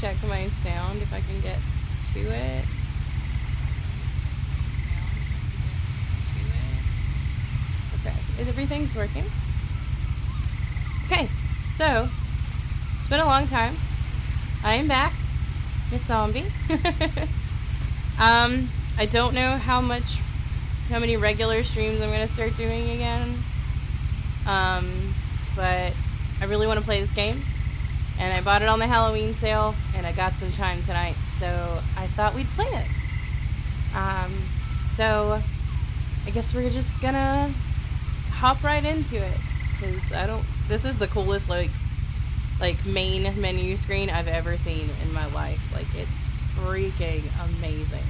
check my sound if I can get to it. Okay, everything's working. Okay, so it's been a long time. I am back, Miss Zombie. I don't know how many regular streams I'm gonna start doing again. But I really want to play this game, and I bought it on the Halloween sale, and I got some time tonight, so I thought we'd play it. So I guess we're just gonna hop right into it, because this is the coolest like main menu screen I've ever seen in my life. Like, it's freaking amazing.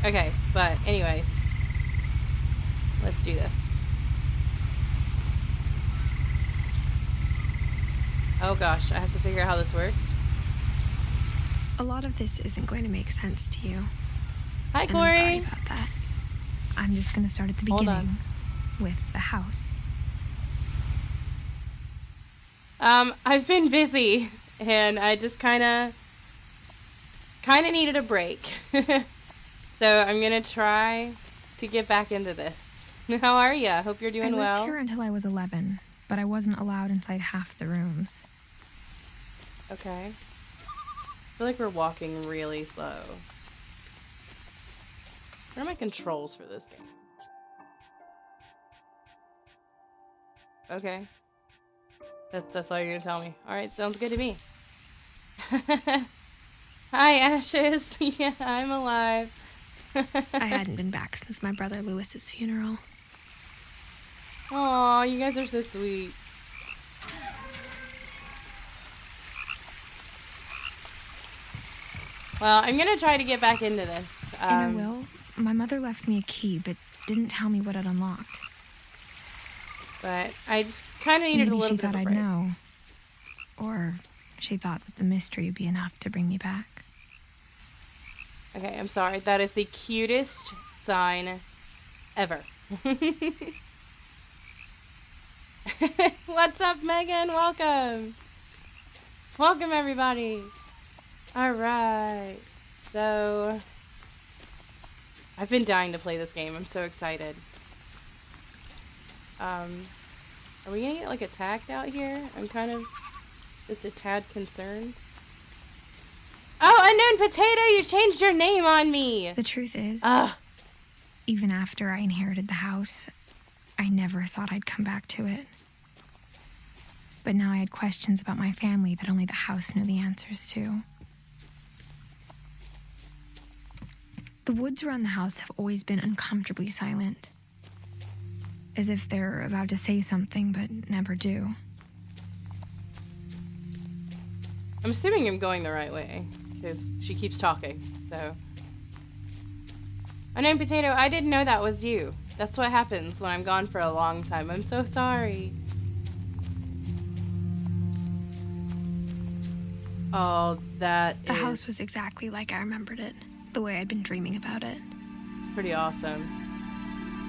Okay, but anyways, let's do this. Oh gosh, I have to figure out how this works. A lot of this isn't going to make sense to you. Hi, and Corey. I'm sorry about that. I'm just going to start at the beginning with the house. I've been busy, and I just kind of needed a break. So I'm gonna try to get back into this. How are ya? Hope you're doing well. I lived here until I was 11, but I wasn't allowed inside half the rooms. Okay. I feel like we're walking really slow. What are my controls for this game? Okay. That's all you're gonna tell me. Alright, sounds good to me. Hi, Ashes. Yeah, I'm alive. I hadn't been back since my brother Lewis's funeral. Aw, you guys are so sweet. Well, I'm gonna try to get back into this. In her will, my mother left me a key, but didn't tell me what it unlocked. But I just kind of needed a little bit of a break. Maybe she thought I'd know. Or she thought that the mystery would be enough to bring me back. Okay, I'm sorry. That is the cutest sign ever. What's up, Megan? Welcome. Welcome, everybody. All right. So, I've been dying to play this game. I'm so excited. Are we gonna get, like, attacked out here? I'm kind of just a tad concerned. Oh, Unknown Potato, you changed your name on me! The truth is, even after I inherited the house, I never thought I'd come back to it. But now I had questions about my family that only the house knew the answers to. The woods around the house have always been uncomfortably silent. As if they're about to say something, but never do. I'm assuming I'm going the right way, because she keeps talking, so... Unknown Potato, I didn't know that was you. That's what happens when I'm gone for a long time. I'm so sorry. Oh, the house was exactly like I remembered it, the way I'd been dreaming about it. Pretty awesome.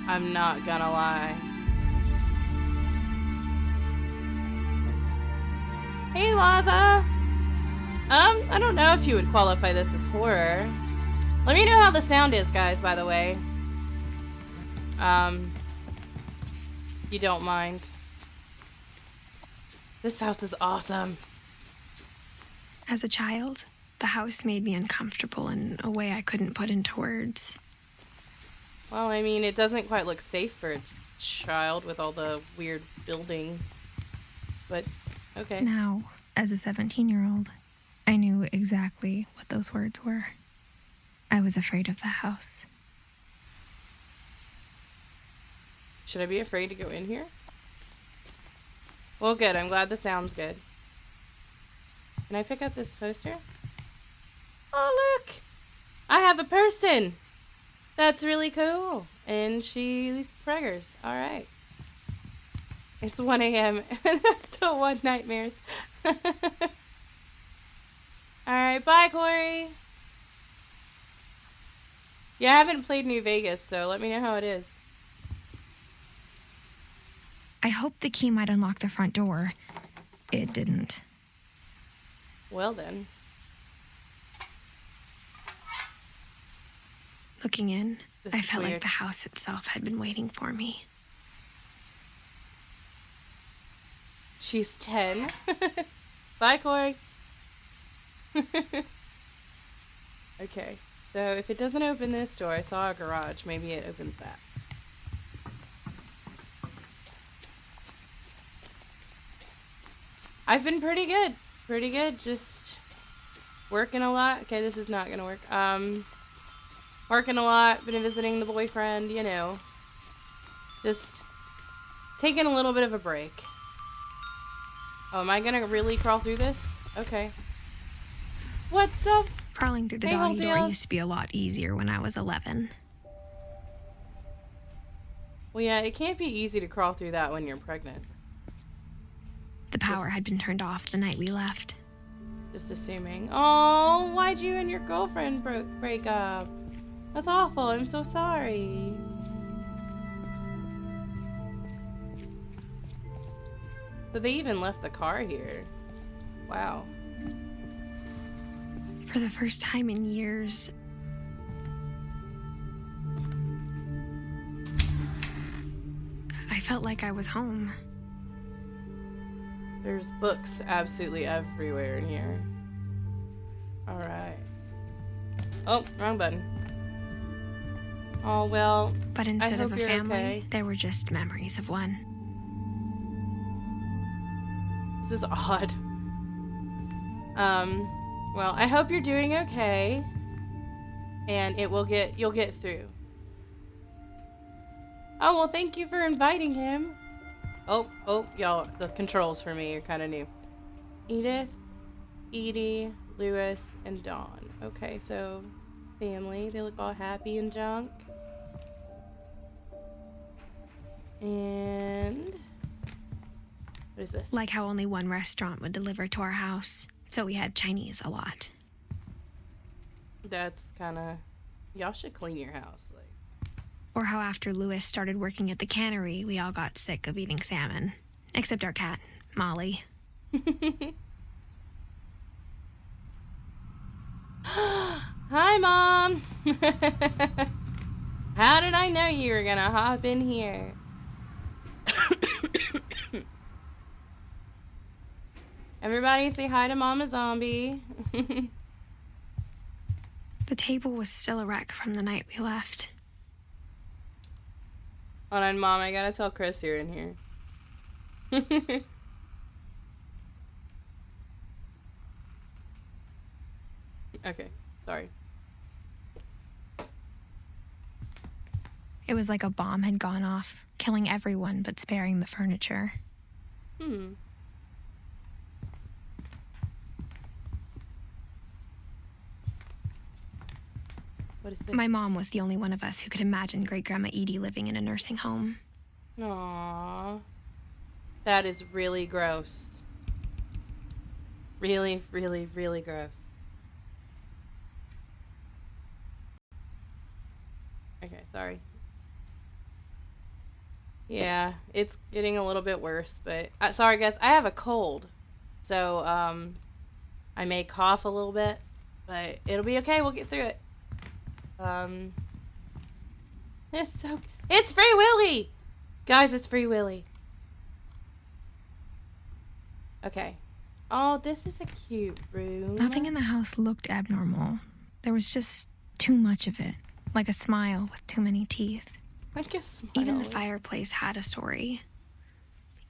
I'm not gonna lie. Hey, Laza! I don't know if you would qualify this as horror. Let me know how the sound is, guys, by the way. You don't mind. This house is awesome. As a child, the house made me uncomfortable in a way I couldn't put into words. Well, I mean, it doesn't quite look safe for a child with all the weird building. But, okay. Now, as a 17-year-old, I knew exactly what those words were. I was afraid of the house. Should I be afraid to go in here? Well, good. I'm glad the sound's good. Can I pick up this poster? Oh, look! I have a person! That's really cool. And she's preggers. Alright. It's 1 a.m. and I still want nightmares. Alright, bye, Corey! Yeah, I haven't played New Vegas, so let me know how it is. I hoped the key might unlock the front door. It didn't. Well then. Looking in, This I is felt weird. like the house itself had been waiting for me. She's 10. Bye, Corey. Okay, so if it doesn't open this door, I saw a garage. Maybe it opens that. I've been pretty good. Pretty good. Just working a lot. Okay, this is not gonna work. Working a lot. Been visiting the boyfriend, you know. Just taking a little bit of a break. Oh, am I gonna really crawl through this? Okay. What's up? Crawling through the Hey, doggy door Halsey. used to be a lot easier when I was 11. Well, yeah, it can't be easy to crawl through that when you're pregnant. The power had been turned off the night we left. Just assuming. Oh, why'd you and your girlfriend break up? That's awful. I'm so sorry. So they even left the car here. Wow. For the first time in years, I felt like I was home. There's books absolutely everywhere in here. Alright. Oh, wrong button. Oh, well. But instead of a you're family, okay. there were just memories of one. This is odd. Well, I hope you're doing okay. And you'll get through. Oh, well, thank you for inviting him. Oh, y'all, the controls for me are kind of new. Edith, Edie, Lewis, and Dawn. Okay, so family. They look all happy and junk. And what is this? Like how only one restaurant would deliver to our house, so we had Chinese a lot. That's kind of... Y'all should clean your house. Like. Or how after Lewis started working at the cannery, we all got sick of eating salmon. Except our cat, Molly. Hi, Mom! How did I know you were gonna hop in here? Everybody say hi to Mama Zombie. The table was still a wreck from the night we left. Hold on, Mom. I gotta tell Chris you're in here. Okay, sorry. It was like a bomb had gone off, killing everyone but sparing the furniture. What is this? My mom was the only one of us who could imagine Great-Grandma Edie living in a nursing home. Aww. That is really gross. Really, really, really gross. Okay, sorry. Yeah, it's getting a little bit worse, but... sorry, guys, I have a cold. So, I may cough a little bit, but it'll be okay. We'll get through it. It's Free Willy! Guys, it's Free Willy. Okay. Oh, this is a cute room. Nothing in the house looked abnormal. There was just too much of it, like a smile with too many teeth. Like a smile. Even the fireplace had a story.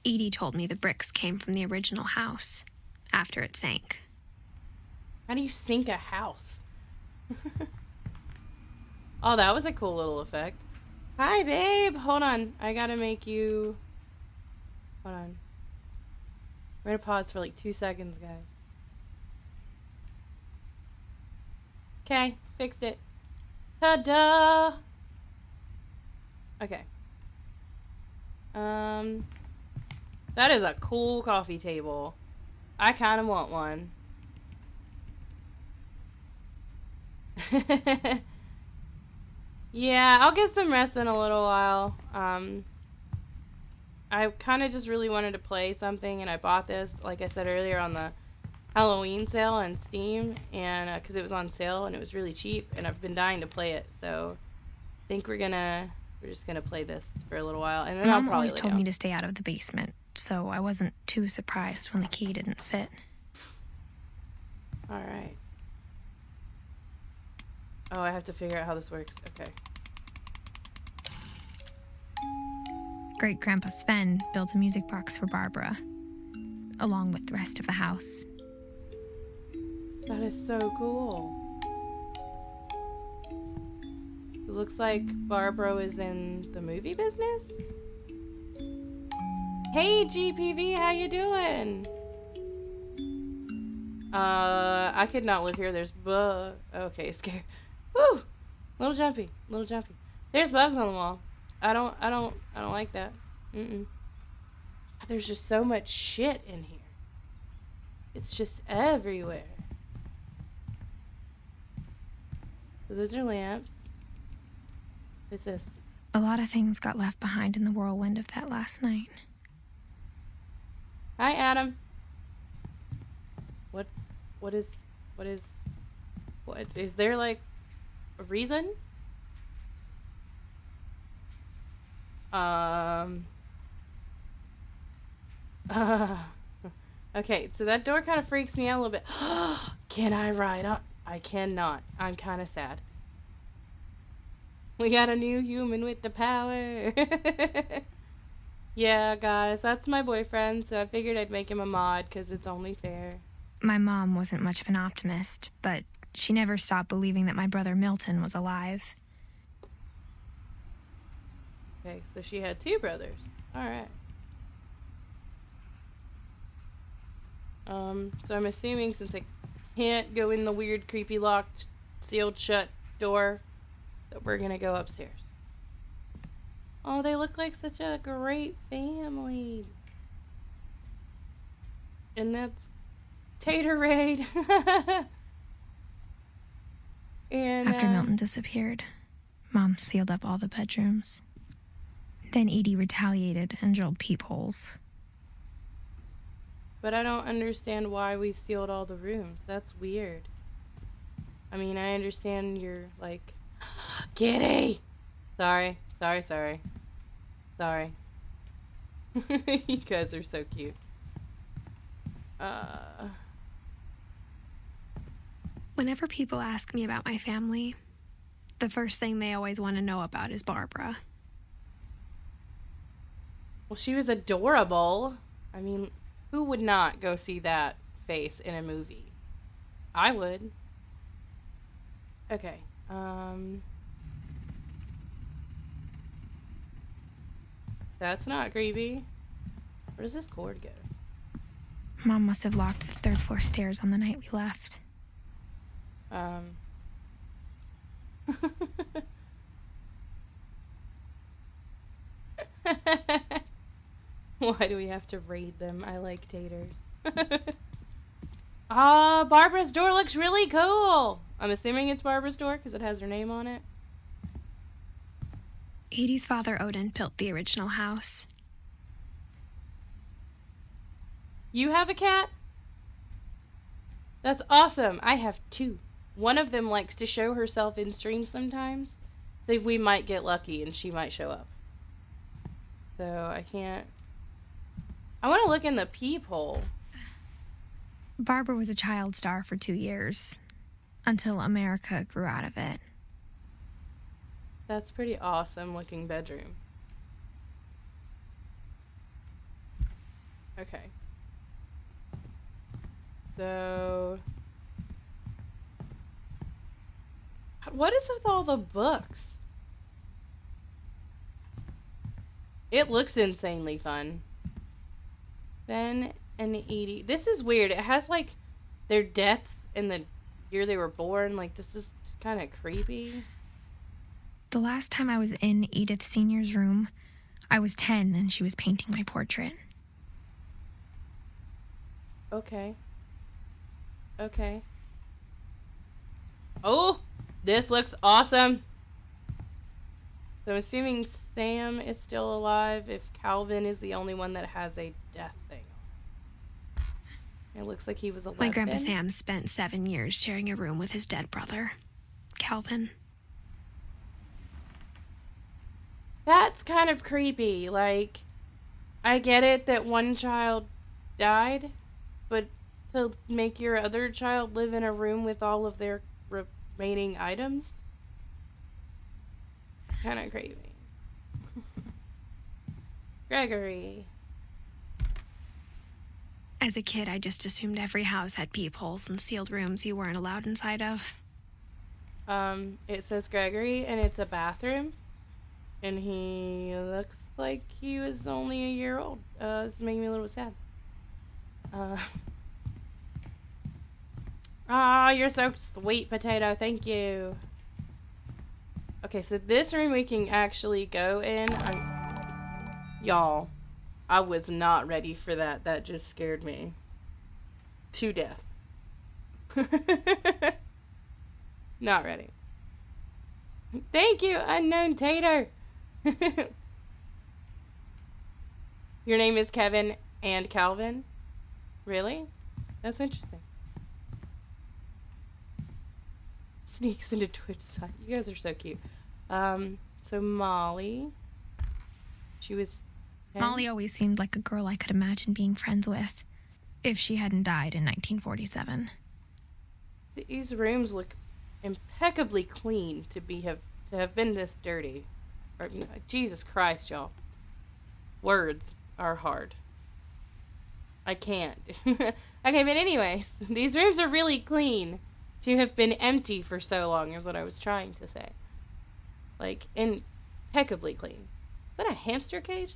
Edie told me the bricks came from the original house, after it sank. How do you sink a house? Oh, that was a cool little effect. Hi, babe. Hold on. I gotta make you... Hold on. We're gonna pause for like 2 seconds, guys. Okay, fixed it. Ta-da! Okay. That is a cool coffee table. I kind of want one. Yeah, I'll get some rest in a little while. I kind of just really wanted to play something, and I bought this, like I said earlier, on the Halloween sale on Steam, and because it was on sale and it was really cheap, and I've been dying to play it, so I think we're just gonna play this for a little while, and then I'll Mom probably always lay told down. me to stay out of the basement, so I wasn't too surprised when the key didn't fit. All right. Oh, I have to figure out how this works. Okay. Great Grandpa Sven built a music box for Barbara, along with the rest of the house. That is so cool. It looks like Barbara is in the movie business. Hey GPV, how you doing? I could not live here. There's okay, scared. Woo! Little jumpy. There's bugs on the wall. I don't like that. There's just so much shit in here. It's just everywhere. Those are lamps. What's this? A lot of things got left behind in the whirlwind of that last night. Hi, Adam. What is there like a reason? Okay, so that door kind of freaks me out a little bit. Can I ride up? I cannot. I'm kind of sad. We got a new human with the power. Yeah, guys, that's my boyfriend, so I figured I'd make him a mod because it's only fair. My mom wasn't much of an optimist, but she never stopped believing that my brother Milton was alive. Okay, so she had two brothers. Alright. So I'm assuming since I can't go in the weird, creepy, locked, sealed shut door, that we're gonna go upstairs. Oh, they look like such a great family. And that's Tater Raid. And After Milton disappeared, Mom sealed up all the bedrooms. Then Edie retaliated and drilled peepholes. But I don't understand why we sealed all the rooms. That's weird. I mean, I understand you're like, Kitty! Sorry. You guys are so cute. Whenever people ask me about my family, the first thing they always want to know about is Barbara. Well, she was adorable. I mean, who would not go see that face in a movie? I would. Okay. That's not creepy. Where does this cord go? Mom must have locked the third floor stairs on the night we left. Why do we have to raid them? I like taters. Ah, Barbara's door looks really cool. I'm assuming it's Barbara's door because it has her name on it. Edie's father, Odin, built the original house. You have a cat? That's awesome. I have two. One of them likes to show herself in stream sometimes. So we might get lucky and she might show up. So I can't... I want to look in the peephole. Barbara was a child star for 2 years, until America grew out of it. That's pretty awesome looking bedroom. Okay. So... what is with all the books? It looks insanely fun. Ben and Edie. This is weird. It has like their deaths and the year they were born. Like this is kind of creepy. The last time I was in Edith Sr.'s room, I was 10 and she was painting my portrait. Okay. Okay. Oh! This looks awesome! So I'm assuming Sam is still alive if Calvin is the only one that has a death thing. It looks like he was 11. My Grandpa Sam spent 7 years sharing a room with his dead brother, Calvin. That's kind of creepy. Like, I get it that one child died, but to make your other child live in a room with all of their remaining items? Kind of crazy. Gregory. As a kid, I just assumed every house had peepholes and sealed rooms you weren't allowed inside of. It says Gregory, and it's a bathroom. And he looks like he was only a year old. It's making me a little sad. You're so sweet, Potato. Thank you. Okay, so this room we can actually go in. Y'all, I was not ready for that. That just scared me to death. Not ready. Thank you, Unknown Tater. Your name is Kevin and Calvin? Really? That's interesting. Sneaks into Twitch side. You guys are so cute. So Molly. She was 10? Molly always seemed like a girl I could imagine being friends with, if she hadn't died in 1947. These rooms look impeccably clean to have been this dirty. Or, Jesus Christ, y'all. Words are hard. I can't. Okay, but anyways, these rooms are really clean to have been empty for so long is what I was trying to say. Like, impeccably clean. Is that a hamster cage?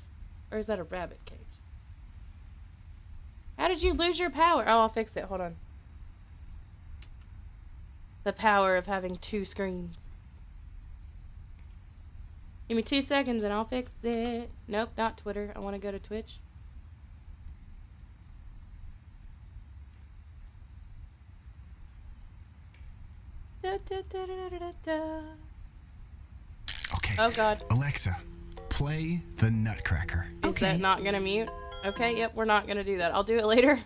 Or is that a rabbit cage? How did you lose your power? Oh, I'll fix it. Hold on. The power of having 2 screens. Give me 2 seconds and I'll fix it. Nope, not Twitter. I want to go to Twitch. Da, da, da, da, da, da. Okay. Oh, God. Alexa, play the Nutcracker. Is that not going to mute? Okay, yep, we're not going to do that. I'll do it later.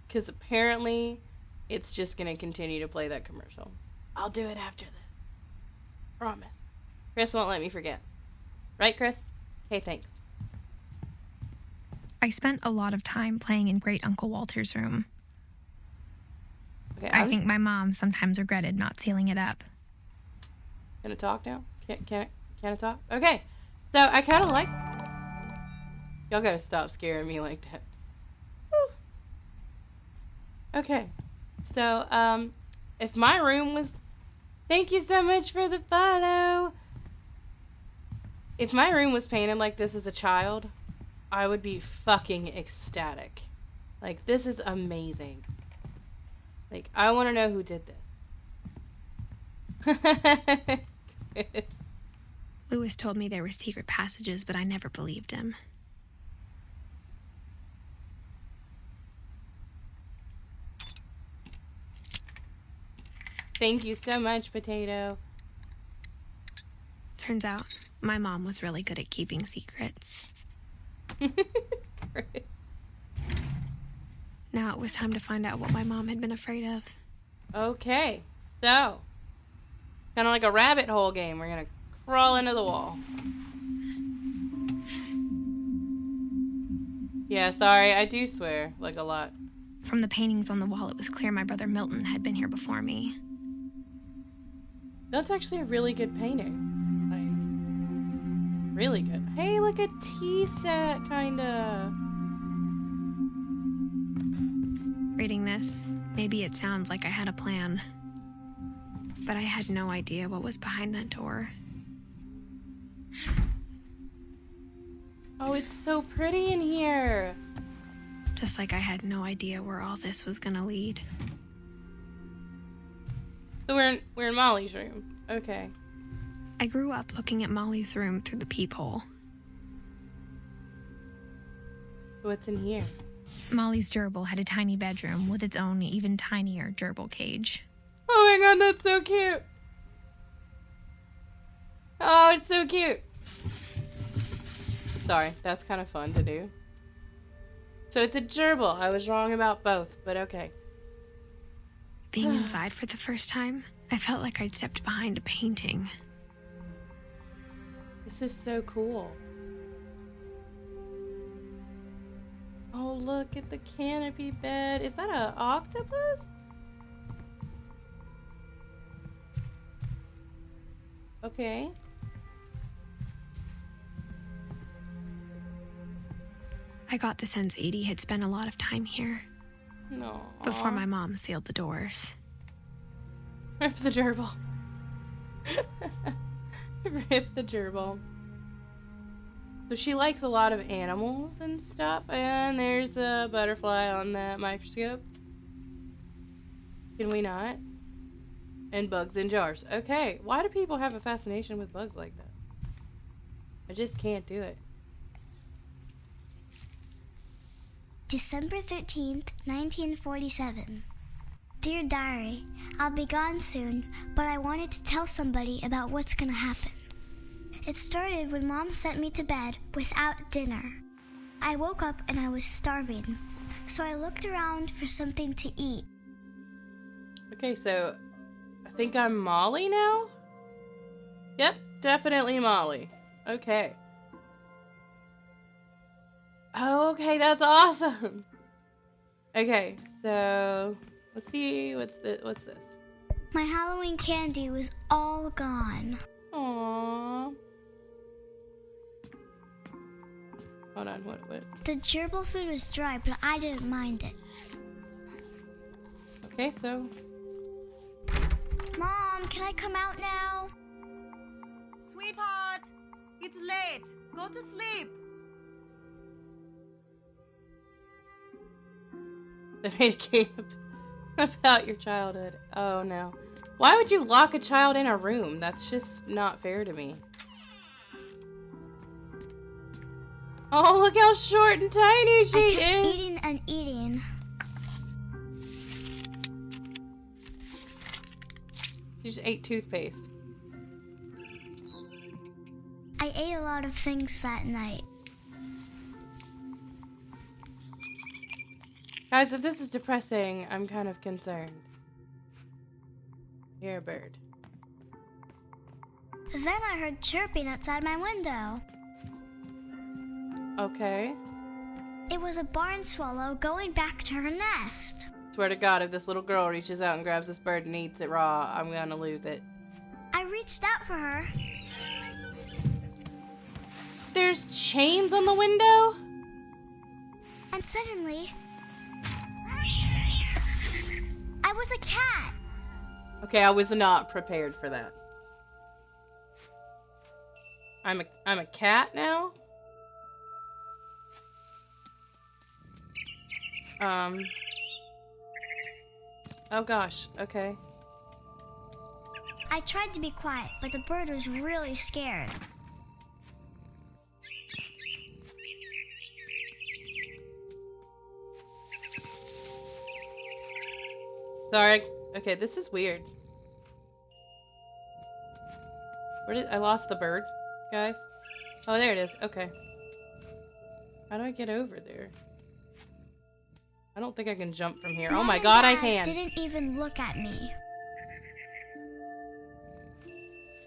Because apparently it's just going to continue to play that commercial. I'll do it after this. Promise. Chris won't let me forget. Right, Chris? Okay, thanks. I spent a lot of time playing in Great Uncle Walter's room. Okay, I think my mom sometimes regretted not sealing it up. Can I talk now? Can I talk? Okay. So I kind of like... Y'all gotta stop scaring me like that. Woo. Okay. So, if my room was... Thank you so much for the follow! If my room was painted like this as a child, I would be fucking ecstatic. Like, this is amazing. Like, I want to know who did this. Chris. Lewis told me there were secret passages, but I never believed him. Thank you so much, Potato. Turns out, my mom was really good at keeping secrets. Chris. Now it was time to find out what my mom had been afraid of. Okay, so kind of like a rabbit hole game. We're gonna crawl into the wall. Yeah, sorry, I do swear like a lot. From the paintings on the wall, it was clear my brother Milton had been here before me. That's actually a really good painting. Like, really good. Hey, look, a tea set, kinda. Reading this, maybe it sounds like I had a plan. But I had no idea what was behind that door. Oh, it's so pretty in here. Just like I had no idea where all this was gonna lead. So we're in Molly's room. Okay. I grew up looking at Molly's room through the peephole. What's in here? Molly's gerbil had a tiny bedroom with its own even tinier gerbil cage. Oh my god, that's so cute. Oh, it's so cute. Sorry, that's kind of fun to do. So it's a gerbil. I was wrong about both, but okay. Being inside for the first time, I felt like I'd stepped behind a painting. This is so cool. Oh, look at the canopy bed. Is that an octopus? Okay. I got the sense Edie had spent a lot of time here. No. Before my mom sealed the doors. Rip the gerbil. Rip the gerbil. So she likes a lot of animals and stuff. And there's a butterfly on that microscope. Can we not? And bugs in jars. Okay. Why do people have a fascination with bugs like that? I just can't do it. December 13th, 1947. Dear Diary, I'll be gone soon, but I wanted to tell somebody about what's gonna happen. It started when Mom sent me to bed without dinner. I woke up and I was starving, so I looked around for something to eat. Okay, so I think I'm Molly now? Yep, definitely Molly. Okay. Oh, okay, that's awesome. Okay, so let's see, what's this? My Halloween candy was all gone. Aww. Hold on, what? The gerbil food was dry, but I didn't mind it. Okay, so. Mom, can I come out now? Sweetheart, it's late. Go to sleep. They made a game about your childhood. Oh no. Why would you lock a child in a room? That's just not fair to me. Oh, look how short and tiny she I kept is. eating and eating. She just ate toothpaste. I ate a lot of things that night. Guys, if this is depressing, I'm kind of concerned. Here, bird. Then I heard chirping outside my window. Okay. It was a barn swallow going back to her nest. Swear to God, if this little girl reaches out and grabs this bird and eats it raw, I'm gonna lose it. I reached out for her. There's chains on the window? And suddenly, I was a cat. Okay, I was not prepared for that. I'm a cat now? Oh gosh, okay. I tried to be quiet, but the bird was really scared. Sorry. Okay, this is weird. Where did I lost the bird, guys? Oh, there it is. Okay. How do I get over there? I don't think I can jump from here. Oh Mom my and God, I Dad can. Didn't even look at me.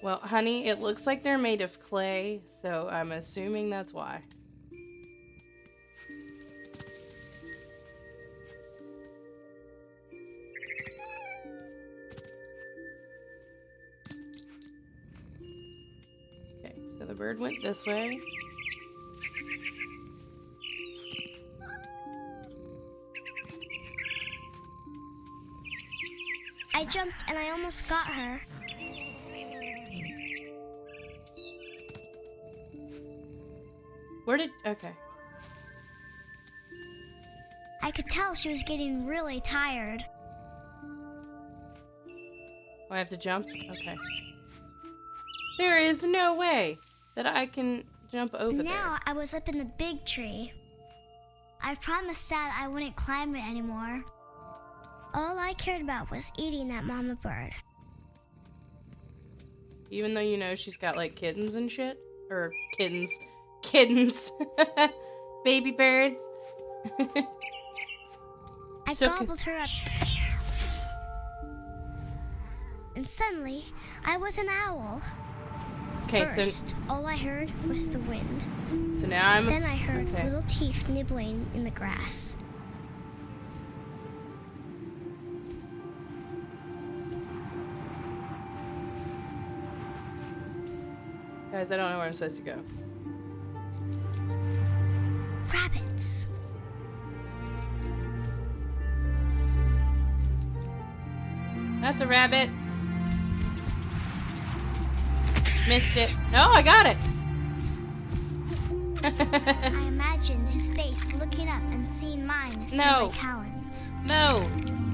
Well, honey, it looks like they're made of clay, so I'm assuming that's why. Okay, so the bird went this way. I jumped and I almost got her. Where did... Okay. I could tell she was getting really tired. Oh, I have to jump? Okay. There is no way that I can jump over there. Now I was up in the big tree. I promised Dad I wouldn't climb it anymore. All I cared about was eating that mama bird. Even though you know she's got like kittens and shit? Or kittens. Kittens. Baby birds. I So gobbled her up. And suddenly, I was an owl. Okay, First, all I heard was the wind. so now I'm... Then I heard okay. little teeth nibbling in the grass. Guys, I don't know where I'm supposed to go. Rabbits. That's a rabbit. Missed it. Oh, I got it! I imagined his face looking up and seeing mine through No. my talons. No!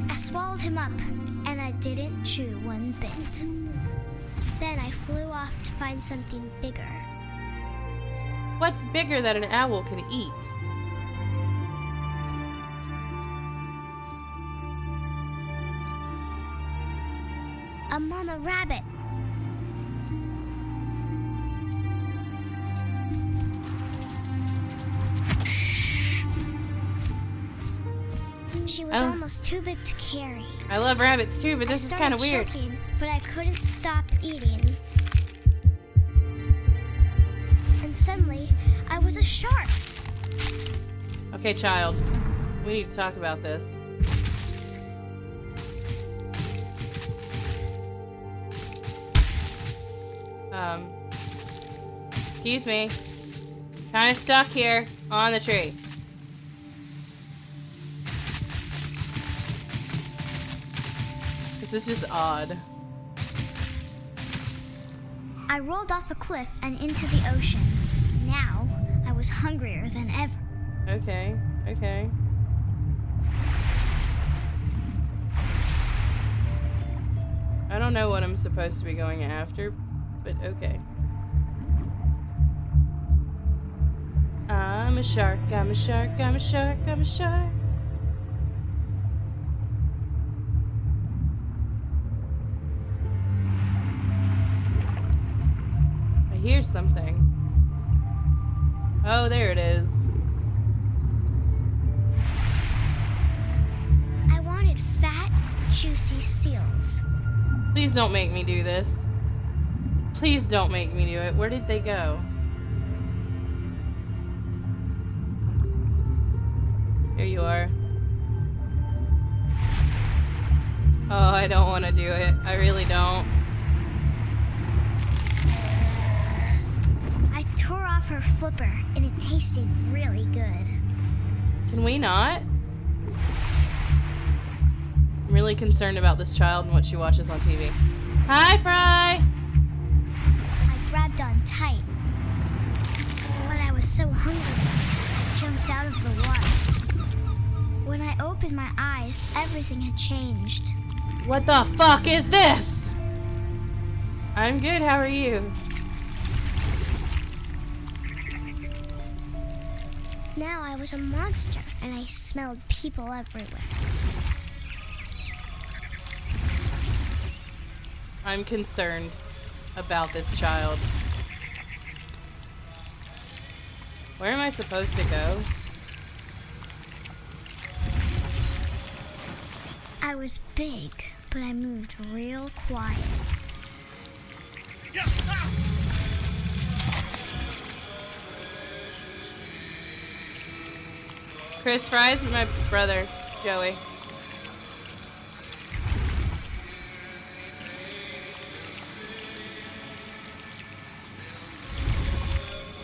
I swallowed him up, and I didn't chew one bit. Then I flew off to find something bigger. What's bigger that an owl can eat? A mama rabbit. She was Oh. almost too big to carry. I love rabbits too, but this is kind of weird. Choking, but I couldn't stop eating. And suddenly, I was a shark. Okay, child. We need to talk about this. Excuse me. Kind of stuck here on the tree. This is just odd. I rolled off a cliff and into the ocean. Now, I was hungrier than ever. Okay, okay. I don't know what I'm supposed to be going after, but okay. I'm a shark, I'm a shark, I'm a shark, I'm a shark. I hear something. Oh, there it is. I wanted fat, juicy seals. Please don't make me do this. Please don't make me do it. Where did they go? Here you are. Oh, I don't want to do it. I really don't. I tore off her flipper, and it tasted really good. Can we not? I'm really concerned about this child and what she watches on TV. Hi, Fry! I grabbed on tight. But I was so hungry, I jumped out of the water. When I opened my eyes, everything had changed. What the fuck is this? I'm good, how are you? Now I was a monster, and I smelled people everywhere. I'm concerned about this child. Where am I supposed to go? I was big, but I moved real quiet. Chris Fry's my brother, Joey.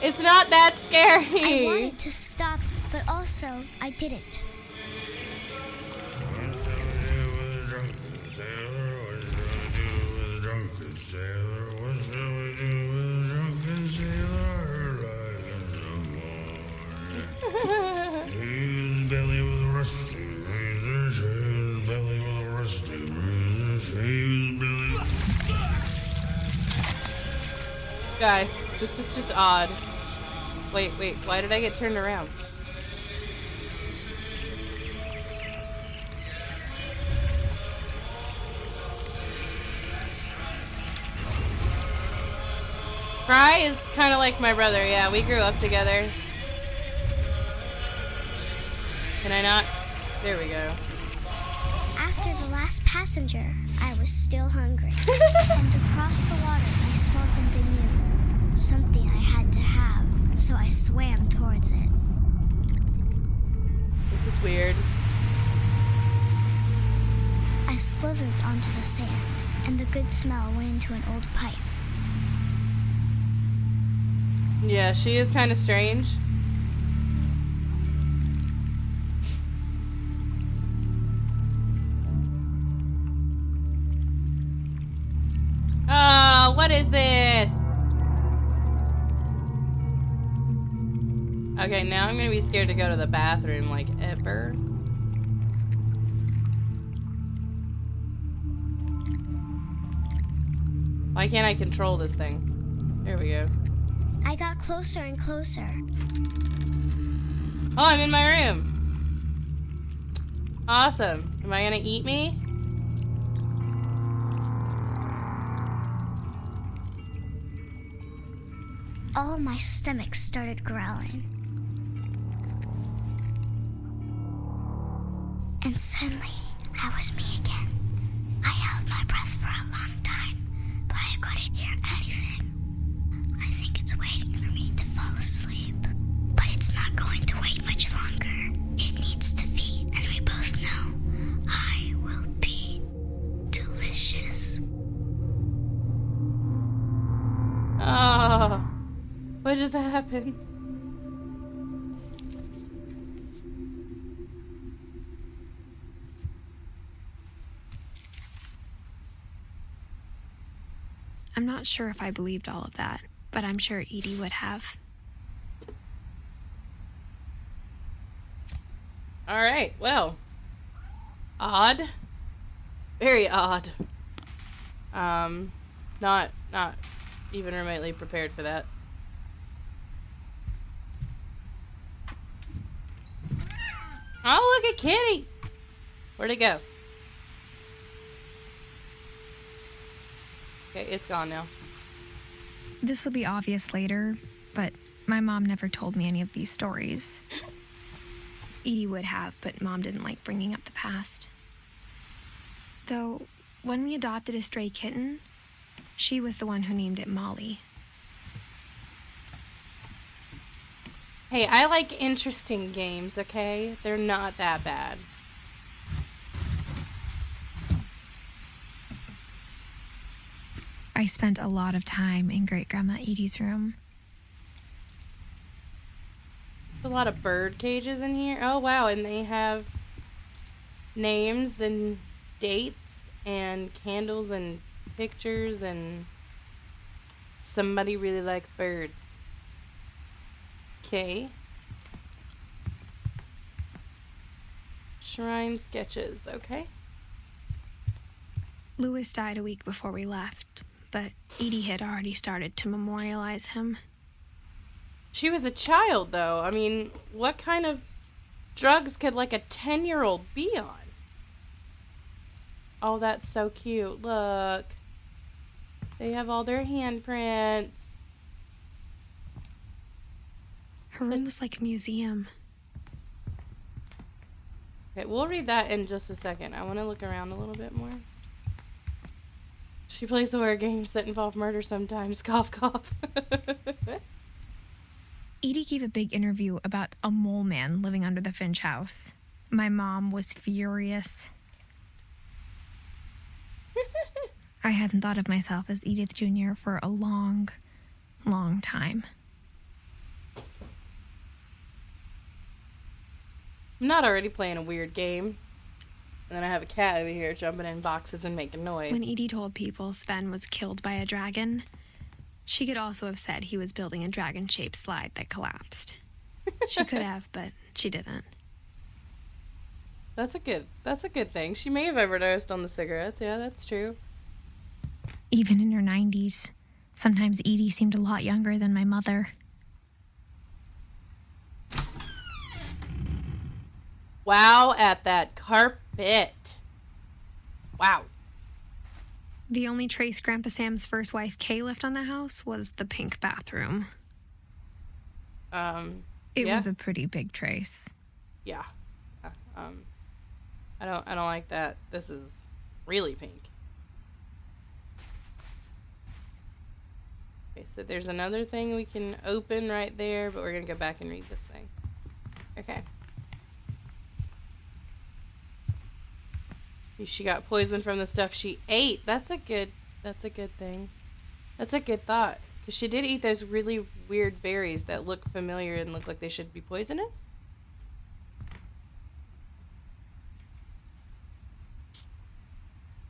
It's not that I scary. wanted to stop, but also I didn't. His belly was rusty, his belly was rusty, his belly. Guys, this is just odd. Wait, why did I get turned around? Fry is kind of like my brother, yeah, we grew up together. Can I not? There we go. After the last passenger, I was still hungry. And across the water, I smelled something new. Something I had to have, so I swam towards it. This is weird. I slithered onto the sand, and the good smell went into an old pipe. Yeah, she is kind of strange. Oh, what is this? Okay, now I'm gonna be scared to go to the bathroom, like, ever. Why can't I control this thing? There we go. I got closer and closer. Oh, I'm in my room. Awesome. Am I gonna eat me? All my stomach started growling. And suddenly, I was me again. I held my breath for a long time, but I couldn't hear anything. I think it's waiting for me to fall asleep. But it's not going to wait much longer. It needs to feed, and we both know I will be delicious. Oh, what just happened? I'm not sure if I believed all of that, but I'm sure Edie would have. All right, well, odd, very odd. Not even remotely prepared for that. Oh, look at Kitty. Where'd it go? Okay, it's gone now. This will be obvious later, but my mom never told me any of these stories. Edie would have, but Mom didn't like bringing up the past. Though, when we adopted a stray kitten, she was the one who named it Molly. Hey, I like interesting games, okay? They're not that bad. I spent a lot of time in Great-Grandma Edie's room. A lot of bird cages in here. Oh, wow, and they have names and dates and candles and pictures, and somebody really likes birds. Okay. Shrine sketches, okay. Louis died a week before we left, but Edie had already started to memorialize him. She was a child, though. I mean, what kind of drugs could, like, a 10-year-old be on? Oh, that's so cute. Look. They have all their handprints. Her room was like a museum. Okay, we'll read that in just a second. I want to look around a little bit more. She plays horror games that involve murder sometimes. Cough, cough. Edie gave a big interview about a mole man living under the Finch house. My mom was furious. I hadn't thought of myself as Edith Jr. for a long, long time. I'm not already playing a weird game. And then I have a cat over here jumping in boxes and making noise. When Edie told people Sven was killed by a dragon, she could also have said he was building a dragon-shaped slide that collapsed. She could have, but she didn't. That's a good thing. She may have overdosed on the cigarettes. Yeah, that's true. Even in her 90s, sometimes Edie seemed a lot younger than my mother. Wow at that carpet. Wow. The only trace Grandpa Sam's first wife, Kay, left on the house was the pink bathroom. It Yeah. was a pretty big trace. Yeah. I don't like that. This is really pink. Okay, so there's another thing we can open right there, but we're gonna go back and read this thing. Okay. She got poisoned from the stuff she ate. That's a good thing. That's a good thought. Because she did eat those really weird berries that look familiar and look like they should be poisonous.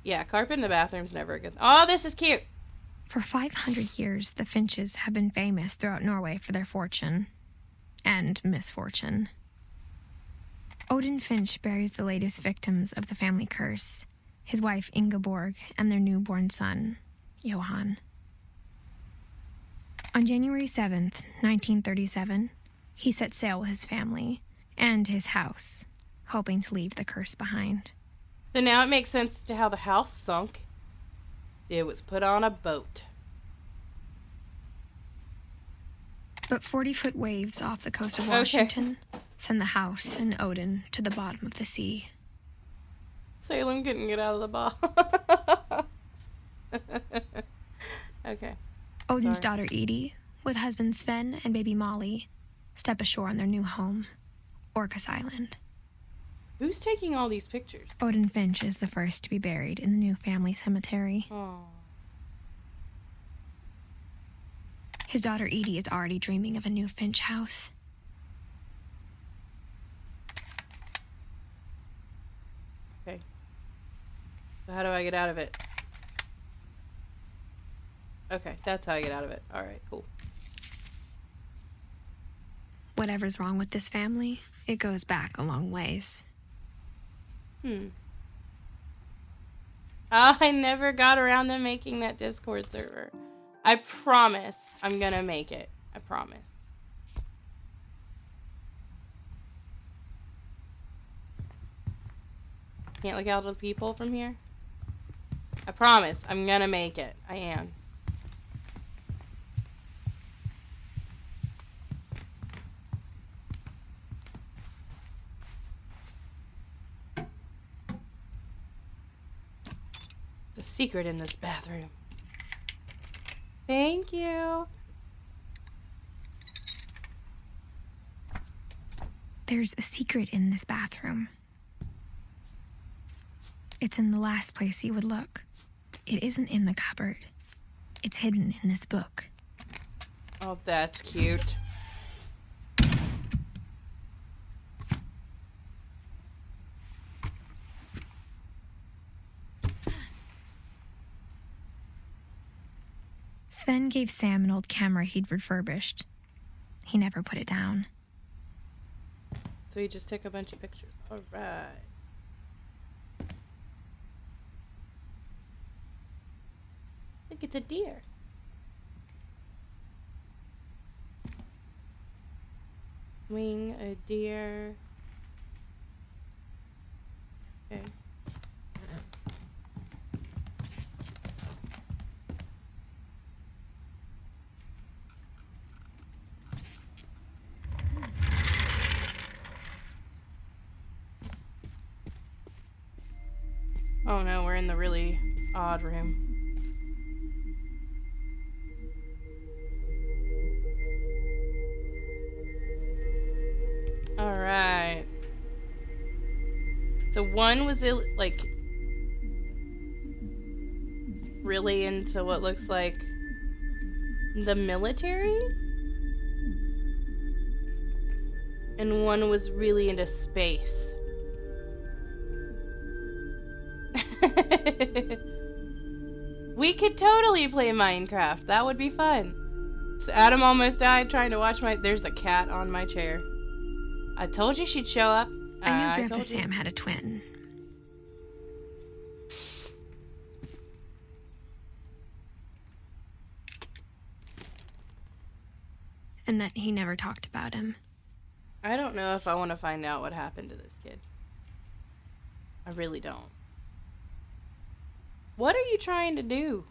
Yeah, carpet in the bathroom's never a good thing. Oh, this is cute! For 500 years, the Finches have been famous throughout Norway for their fortune and misfortune. Odin Finch buries the latest victims of the family curse, his wife Ingeborg and their newborn son, Johan. On January 7th, 1937, he set sail with his family and his house, hoping to leave the curse behind. So now it makes sense to how the house sunk. It was put on a boat. But 40-foot waves off the coast of Washington send the house and Odin to the bottom of the sea. Salem couldn't get out of the box. Okay. Odin's daughter Edie, with husband Sven and baby Molly, step ashore on their new home, Orcas Island. Who's taking all these pictures? Odin Finch is the first to be buried in the new family cemetery. Oh. His daughter Edie is already dreaming of a new Finch house. Okay. So how do I get out of it? Okay, that's how I get out of it. Alright, cool. Whatever's wrong with this family, it goes back a long ways. I never got around to making that Discord server. I promise I'm gonna make it. I promise. Can't look out at the people from here. I promise I'm gonna make it. I am. There's a secret in this bathroom. Thank you. There's a secret in this bathroom. It's in the last place you would look. It isn't in the cupboard. It's hidden in this book. Oh, that's cute. Sven gave Sam an old camera he'd refurbished. He never put it down. So he just took a bunch of pictures. All right. I think it's a deer. Swing a deer. Okay. Oh no, we're in the really odd room. Alright. So one was like really into what looks like the military. And one was really into space. We could totally play Minecraft. That would be fun. So Adam almost died trying to watch my... There's a cat on my chair. I told you she'd show up. I knew Grandpa Sam had a twin. And that he never talked about him. I don't know if I want to find out what happened to this kid. I really don't. What are you trying to do?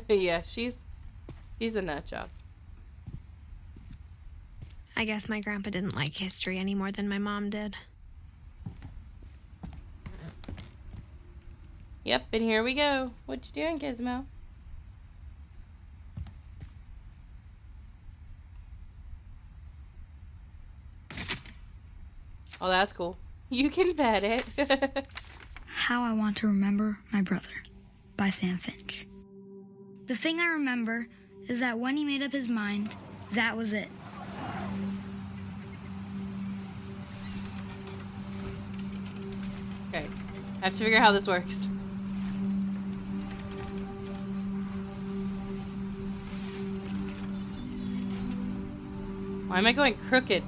Yeah, she's a nut job. I guess my grandpa didn't like history any more than my mom did. Yep, and here we go. What you doing, Gizmo? Oh, that's cool. You can pet it. How I Want to Remember My Brother by Sam Finch. The thing I remember is that when he made up his mind, that was it. Okay, I have to figure out how this works. Why am I going crooked?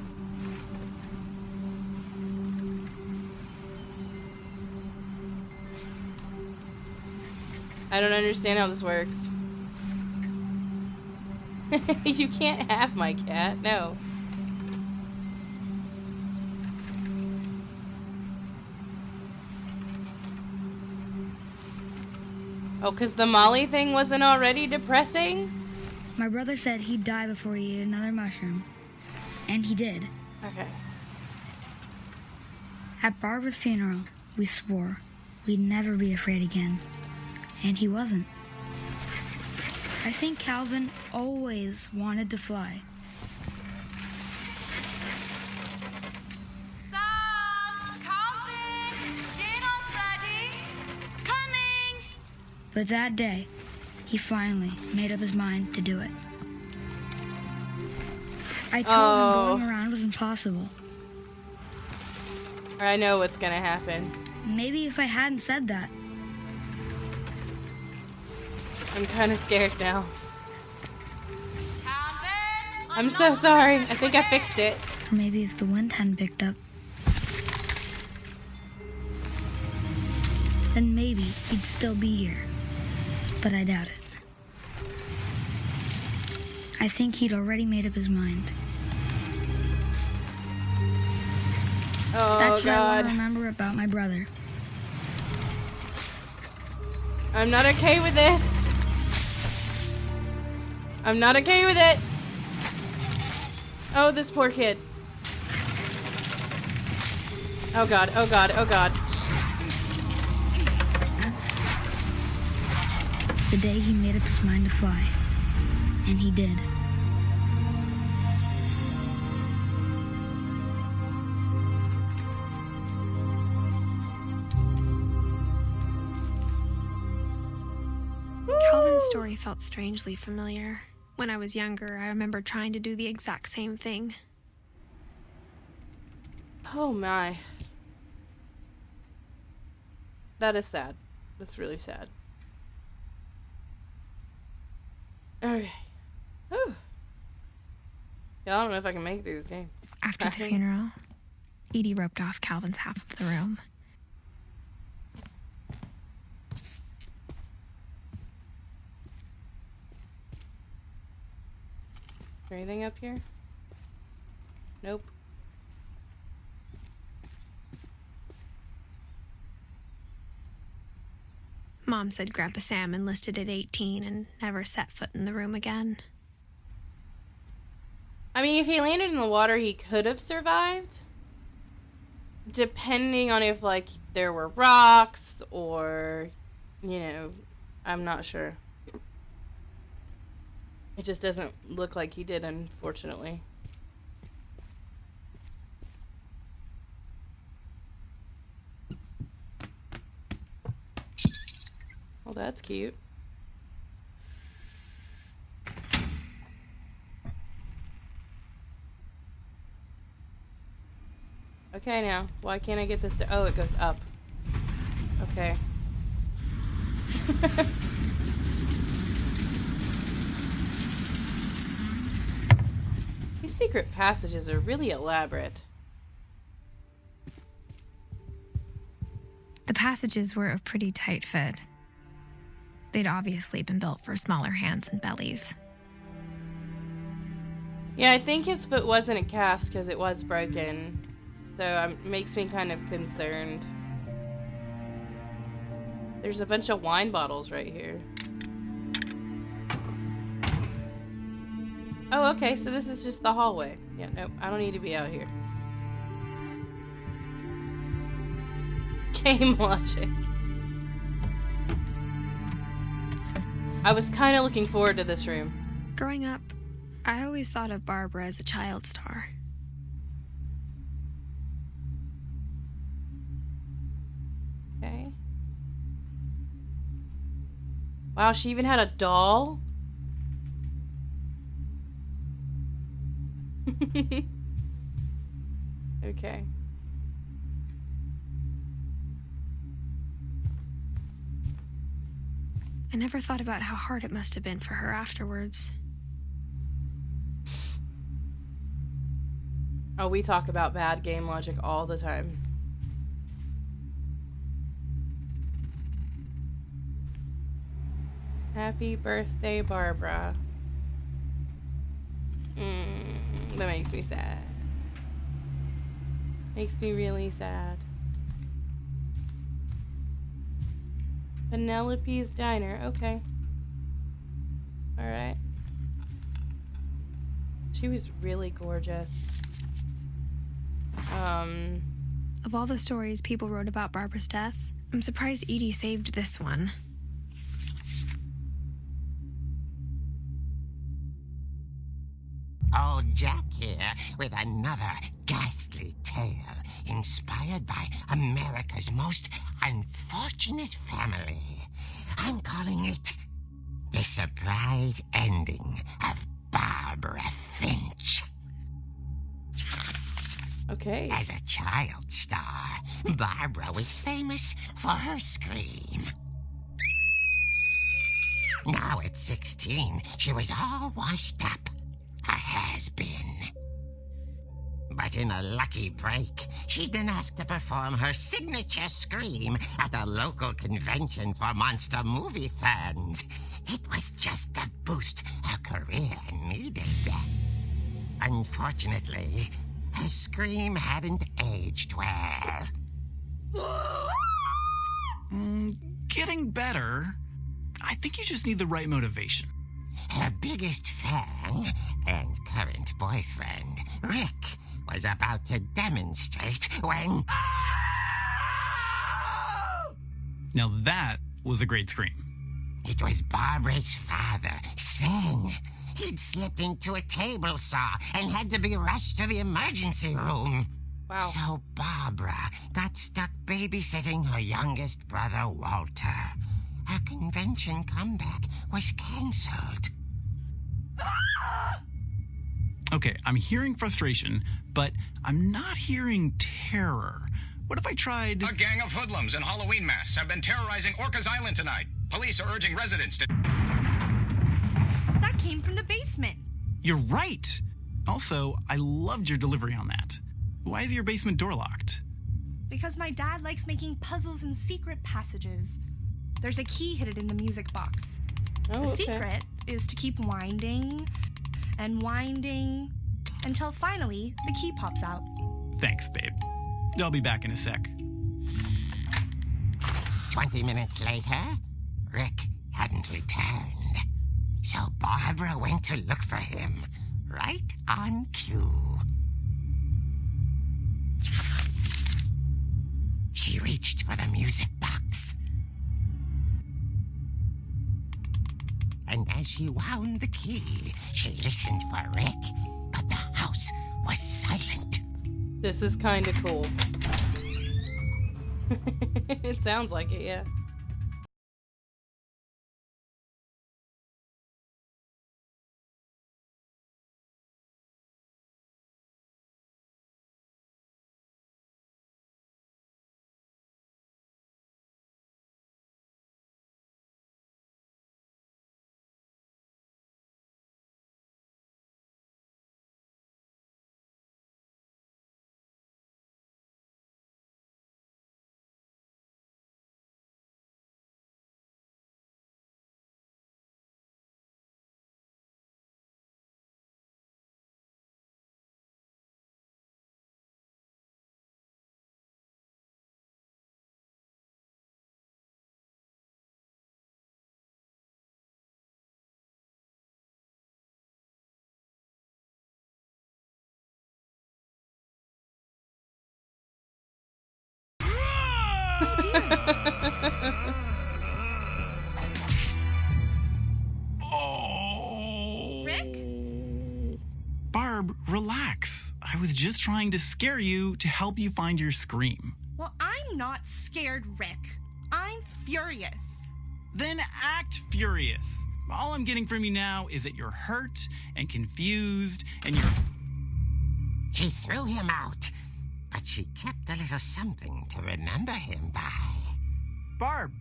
I don't understand how this works. You can't have my cat, no. Oh, because the Molly thing wasn't already depressing? My brother said he'd die before he ate another mushroom. And he did. Okay. At Barbara's funeral, we swore we'd never be afraid again. And he wasn't. I think Calvin always wanted to fly. Sam, Calvin, dinner's ready. Coming. But that day, he finally made up his mind to do it. I told him going around was impossible. I know what's gonna happen. Maybe if I hadn't said that. I'm kind of scared now. Calvin, I'm so sorry. I think I fixed it. Or maybe if the wind hadn't picked up. Then maybe he'd still be here. But I doubt it. I think he'd already made up his mind. Oh, That's what I want God. to remember about my brother. I'm not okay with this. I'm not okay with it. Oh, this poor kid. Oh, God. Oh, God. Oh, God. The day he made up his mind to fly. And he did. Calvin's story felt strangely familiar. When I was younger, I remember trying to do the exact same thing. Oh, my. That is sad. That's really sad. Okay. Whew. Yeah, I don't know if I can make it through this game. After the funeral, Edie roped off Calvin's half of the room. Is there anything up here? Nope. Mom said Grandpa Sam enlisted at 18 and never set foot in the room again. I mean, if he landed in the water, he could have survived. Depending on if, like, there were rocks or, you know, I'm not sure. It just doesn't look like he did, unfortunately. Well, that's cute. Okay, now. Why can't I get this to... Oh, it goes up. Okay. These secret passages are really elaborate. The passages were a pretty tight fit. They'd obviously been built for smaller hands and bellies. Yeah, I think his foot wasn't a cast because it was broken. So it makes me kind of concerned. There's a bunch of wine bottles right here. Oh, Oh, okay, so this is just the hallway. Yeah, nope, I don't need to be out here. Game logic. I was kind of looking forward to this room. Growing up, I always thought of Barbara as a child star. Okay. Wow, she even had a doll? Okay. I never thought about how hard it must have been for her afterwards. Oh, we talk about bad game logic all the time. Happy birthday, Barbara. That makes me sad. Makes me really sad. Penelope's Diner. Okay. Alright. She was really gorgeous. Of all the stories people wrote about Barbara's death, I'm surprised Edie saved this one. Old Jack here with another ghastly tale inspired by America's most unfortunate family. I'm calling it The Surprise Ending of Barbara Finch. Okay. As a child star, Barbara was famous for her scream. Now at 16, she was all washed up. A has-been. But in a lucky break, she'd been asked to perform her signature scream at a local convention for monster movie fans. It was just the boost her career needed. Unfortunately, her scream hadn't aged well. Getting better. I think you just need the right motivation. Her biggest fan and current boyfriend, Rick, was about to demonstrate when... Now that was a great scream. It was Barbara's father, Sven. He'd slipped into a table saw and had to be rushed to the emergency room. Wow. So Barbara got stuck babysitting her youngest brother, Walter. Her convention comeback was cancelled. Okay, I'm hearing frustration, but I'm not hearing terror. What if I tried... A gang of hoodlums in Halloween masks have been terrorizing Orcas Island tonight. Police are urging residents to... That came from the basement. You're right! Also, I loved your delivery on that. Why is your basement door locked? Because my dad likes making puzzles and secret passages. There's a key hidden in the music box. Oh, The okay. secret is to keep winding and winding until finally the key pops out. Thanks, babe. I'll be back in a sec. 20 minutes later, Rick hadn't returned. So Barbara went to look for him, right on cue. She reached for the music box. And as she wound the key, she listened for Rick, but the house was silent. This is kind of cool. It sounds like it, yeah. Oh. Rick? Barb, relax. I was just trying to scare you to help you find your scream. Well, I'm not scared, Rick. I'm furious. Then act furious. All I'm getting from you now is that you're hurt and confused and you're... She threw him out, but she kept a little something to remember him by. Barb,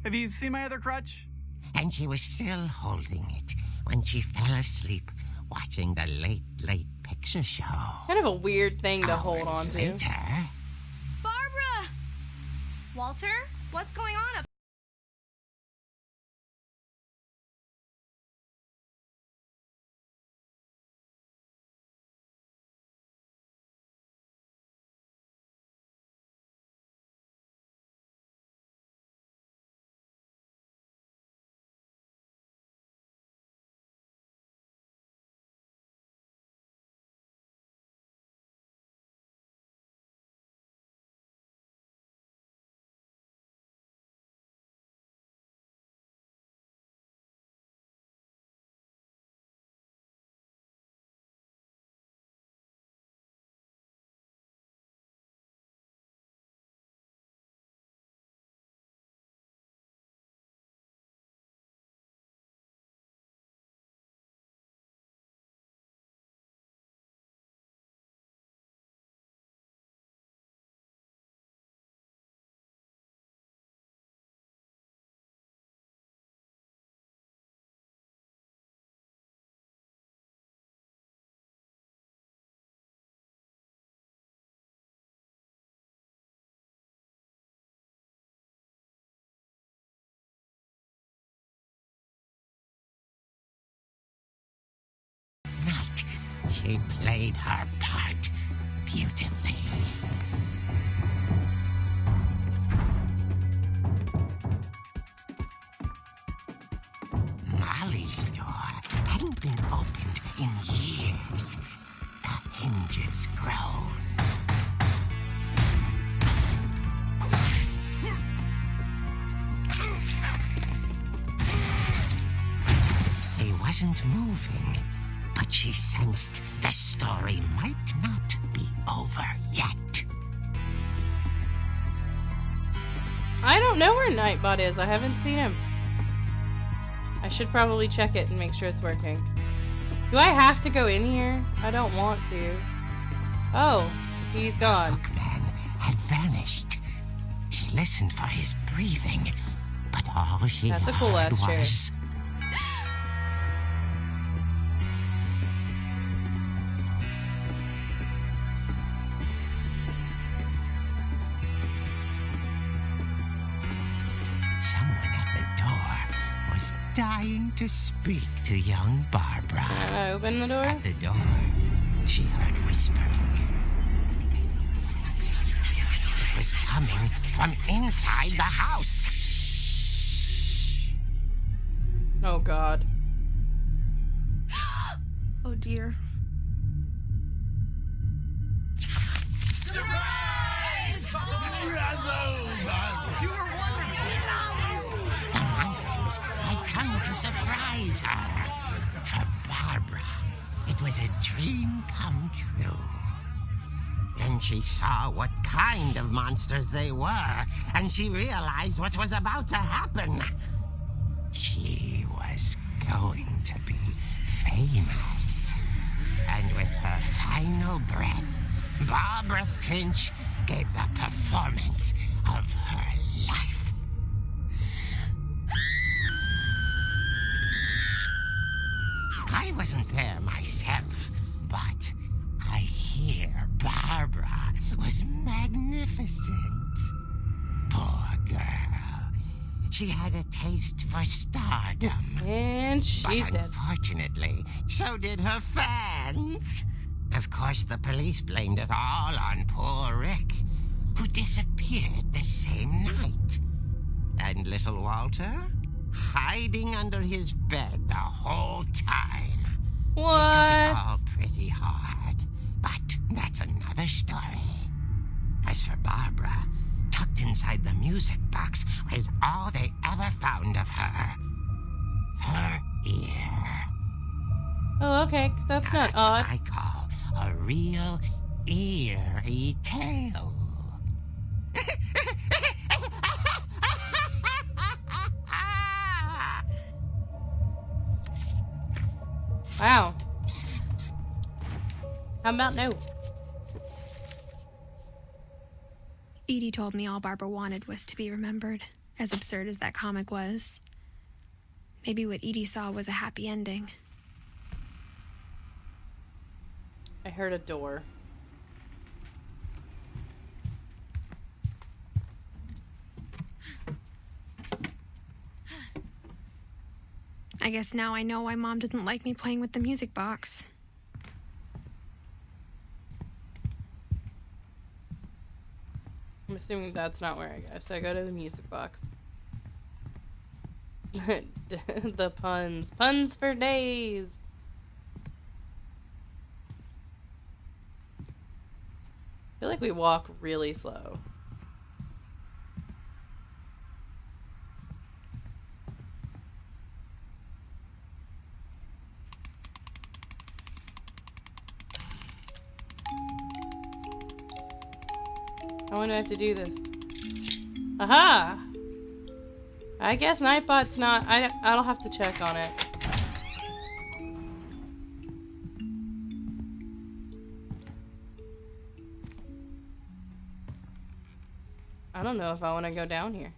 have you seen my other crutch? And she was still holding it when she fell asleep watching the late picture show. Kind of a weird thing to hold on Hours to. later, Barbara! Walter, what's going on up? night, she played her part beautifully. Molly's door hadn't been opened in years. The hinges groaned. He wasn't moving, but she sensed the story might not be over yet. I don't know where Nightbot is. I haven't seen him. I should probably check it and make sure it's working. Do I have to go in here? I don't want to. Oh, he's gone. The bookman had vanished. She listened for his breathing, but all she That's a heard cool-ass chair. was... Someone at the door was dying to speak to young Barbara. Can I open the door? At the door, she heard whispering. It was coming from inside the house. Oh god. Oh dear. The monsters had come to surprise her. For Barbara, it was a dream come true. Then she saw what kind of monsters they were, and she realized what was about to happen. She was going to be famous. And with her final breath, Barbara Finch gave the performance of her life. I wasn't there myself, but I hear Barbara was magnificent. Poor girl. She had a taste for stardom. And she's But dead. unfortunately, so did her fans. Of course, the police blamed it all on poor Rick, who disappeared the same night. And little Walter, hiding under his bed the whole time. He took it all What? pretty hard, but that's another story. As for Barbara, tucked tucked inside the music box was all they ever found of her. Her ear. Oh, okay, 'cause that's Now, not that's odd. what I call a real eerie tale. Wow. How about no? Edie told me all Barbara wanted was to be remembered, as absurd as that comic was. Maybe what Edie saw was a happy ending. I heard a door. I guess now I know why Mom didn't like me playing with the music box. I'm assuming that's not where I go, so I go to the music box. The puns. Puns for days! I feel like we walk really slow. I wonder if I have to do this. Aha! I guess Nightbot's not... I don't have to check on it. I don't know if I want to go down here.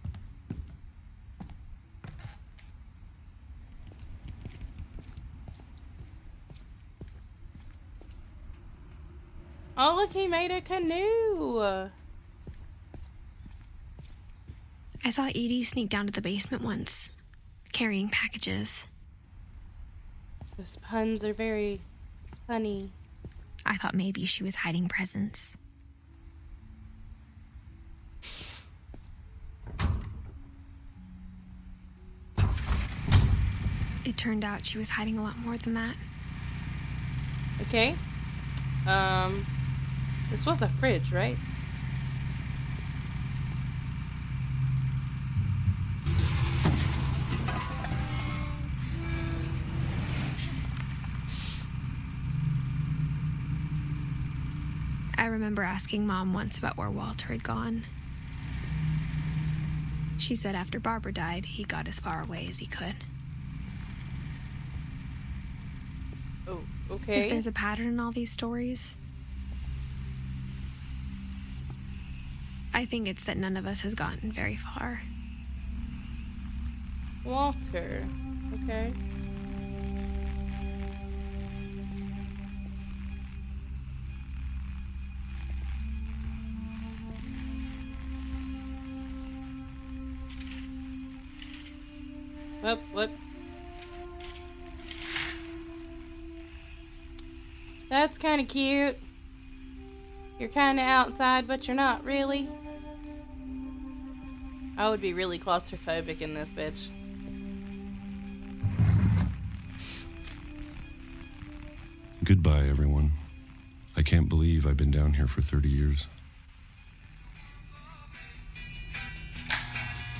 Oh, look, he made a canoe! I saw Edie sneak down to the basement once, carrying packages. Those puns are very funny. I thought maybe she was hiding presents. It turned out she was hiding a lot more than that. Okay. This was a fridge, right? I remember asking Mom once about where Walter had gone. She said after Barbara died, he got as far away as he could. Oh, okay. If there's a pattern in all these stories, I think it's that none of us has gotten very far. Walter. Okay. What? That's kind of cute. You're kind of outside, but you're not really. I would be really claustrophobic in this bitch. Goodbye, everyone. I can't believe I've been down here for 30 years.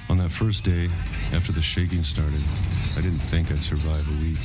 On that first day, after the shaking started, I didn't think I'd survive a week.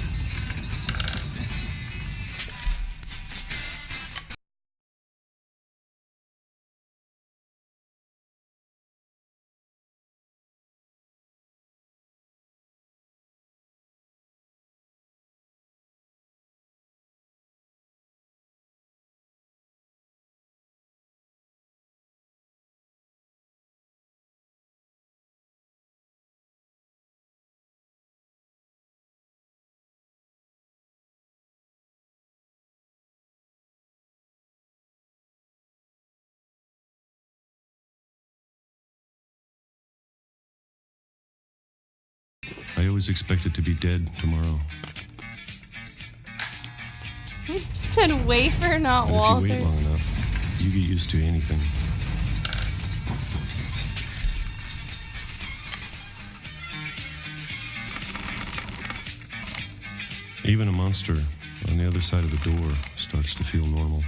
I always expected to be dead tomorrow. You said wafer, not But Walter. if you wait long enough, you get used to anything. Even a monster on the other side of the door starts to feel normal.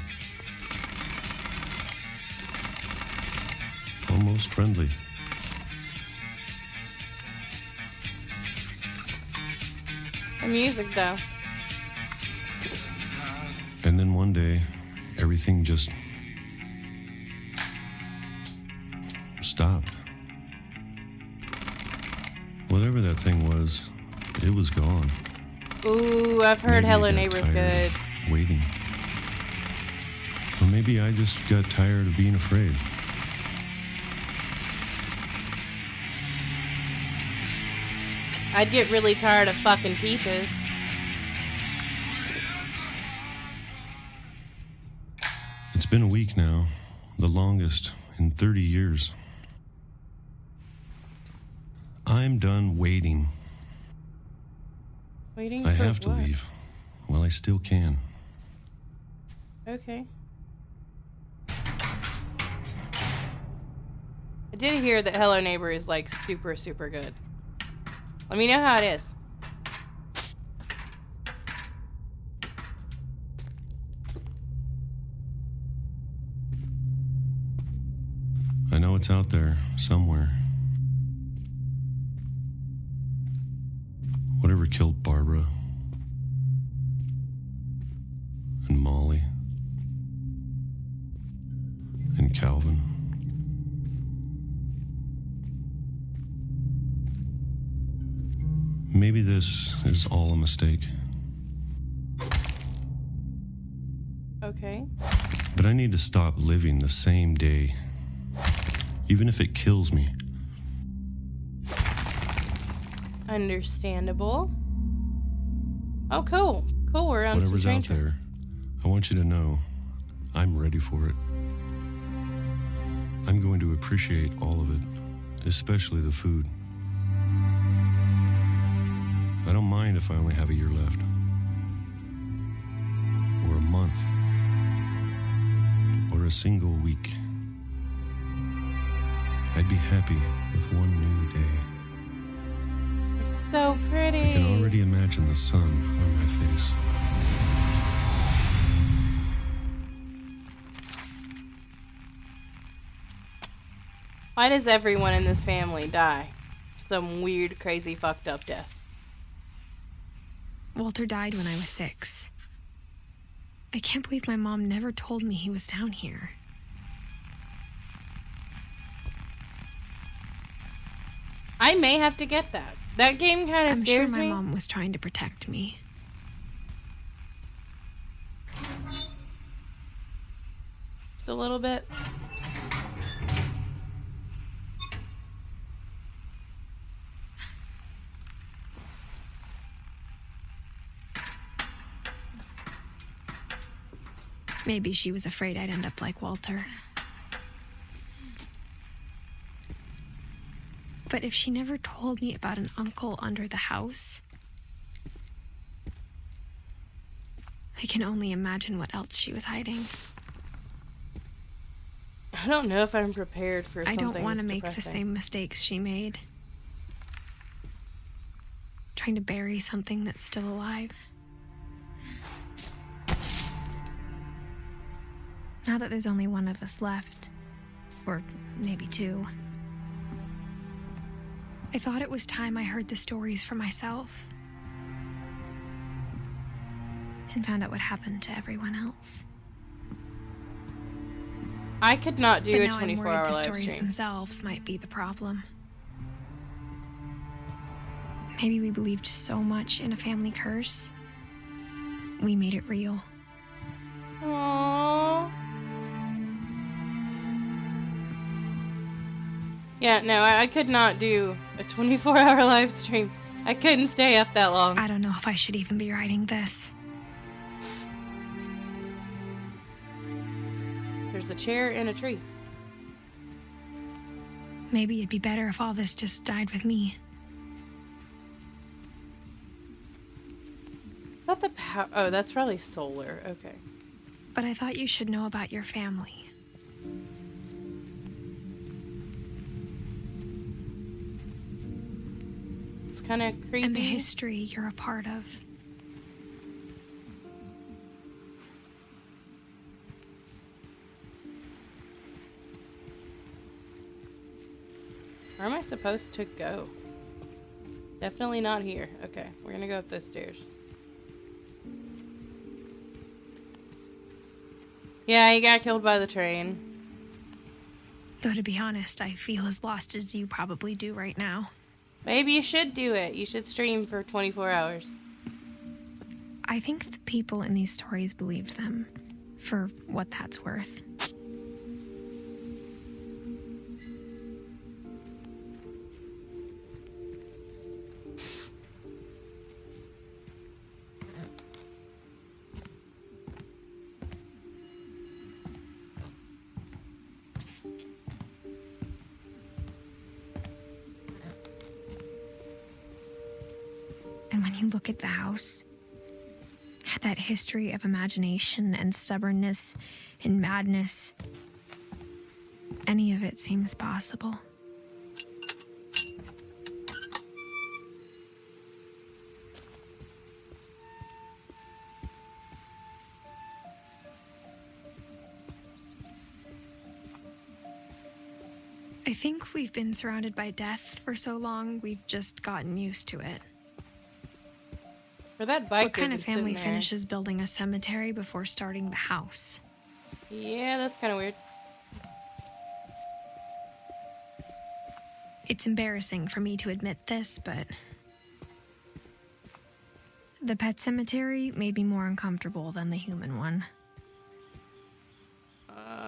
Almost most friendly. The music, though. And then one day, everything just stopped. Whatever that thing was, it was gone. Ooh, I've heard Maybe I Hello got Neighbor's tired good. of waiting. Or maybe I just got tired of being afraid. I'd get really tired of fucking peaches. It's been a week now, the longest in 30 years. I'm done waiting. Waiting I for have to what? leave. Well, I still can. Okay. I did hear that Hello Neighbor is like super, super good. Let me know how it is. I know it's out there somewhere. Whatever killed Barbara and Molly and Calvin. Maybe this is all a mistake. Okay. But I need to stop living the same day, even if it kills me. Understandable. Oh, cool. Cool, we're on to Whatever's train out there, tracks. I want you to know I'm ready for it. I'm going to appreciate all of it, especially the food. I don't mind if I only have a year left. Or a month. Or a single week. I'd be happy with one new day. It's so pretty. I can already imagine the sun on my face. Why does everyone in this family die? Some weird, crazy, fucked up death. Walter died when I was 6. I can't believe my mom never told me he was down here. I may have to get that. That game kind of I'm sure scares my me. mom was trying to protect me. Just a little bit. Maybe she was afraid I'd end up like Walter. But if she never told me about an uncle under the house, I can only imagine what else she was hiding. I don't know if I'm prepared for I something don't want to this make the depressing. same mistakes she made. Trying to bury something that's still alive. Now that there's only one of us left, or maybe 2, I thought it was time I heard the stories for myself and found out what happened to everyone else. I could not do But a now I'm 24-hour worried the live stories stream. themselves might be the problem. Maybe we believed so much in a family curse, we made it real. Aww. Yeah, no, I could not do a 24-hour live stream. I couldn't stay up that long. I don't know if I should even be writing this. There's a chair and a tree. Maybe it'd be better if all this just died with me. I thought the power... Oh, that's probably solar. Okay. But I thought you should know about your family. It's kind of creepy. And the history you're a part of. Where am I supposed to go? Definitely not here. Okay, we're gonna go up those stairs. Yeah, he got killed by the train. Though to be honest, I feel as lost as you probably do right now. Maybe you should do it. You should stream for 24 hours. I think the people in these stories believed them, for what that's worth. And when you look at the house, that history of imagination and stubbornness and madness, any of it seems possible. I think we've been surrounded by death for so long, we've just gotten used to it. For that bike, what kind of family there. finishes building a cemetery before starting the house? Yeah, that's kind of weird. It's embarrassing for me to admit this, but the pet cemetery made me more uncomfortable than the human one.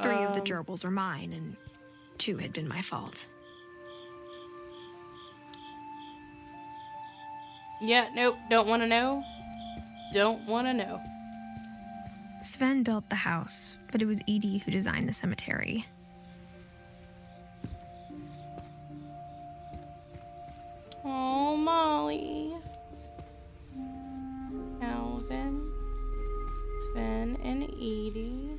3 of the gerbils are mine, and 2 had been my fault. Yeah, nope, don't want to know. Don't want to know. Sven built the house, but it was Edie who designed the cemetery. Oh, Molly. Calvin, Sven, and Edie.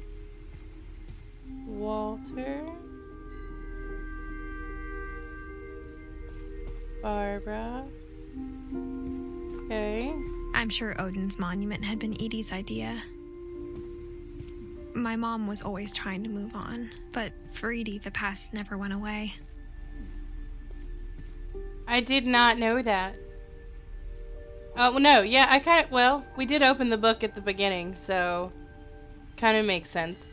Walter. Barbara. Okay. I'm sure Odin's monument had been Edie's idea. My mom was always trying to move on, but for Edie, the past never went away. I did not know that. Oh, no, yeah, I kind of, well, we did open the book at the beginning, so kind of makes sense.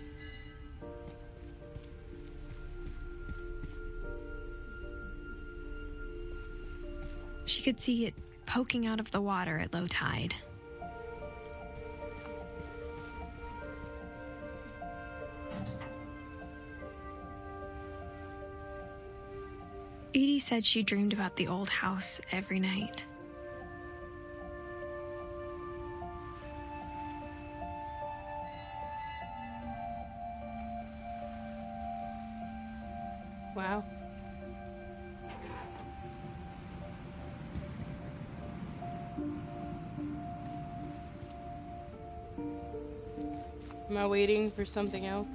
She could see it poking out of the water at low tide. Edie said she dreamed about the old house every night. Wow. Am I waiting for something else?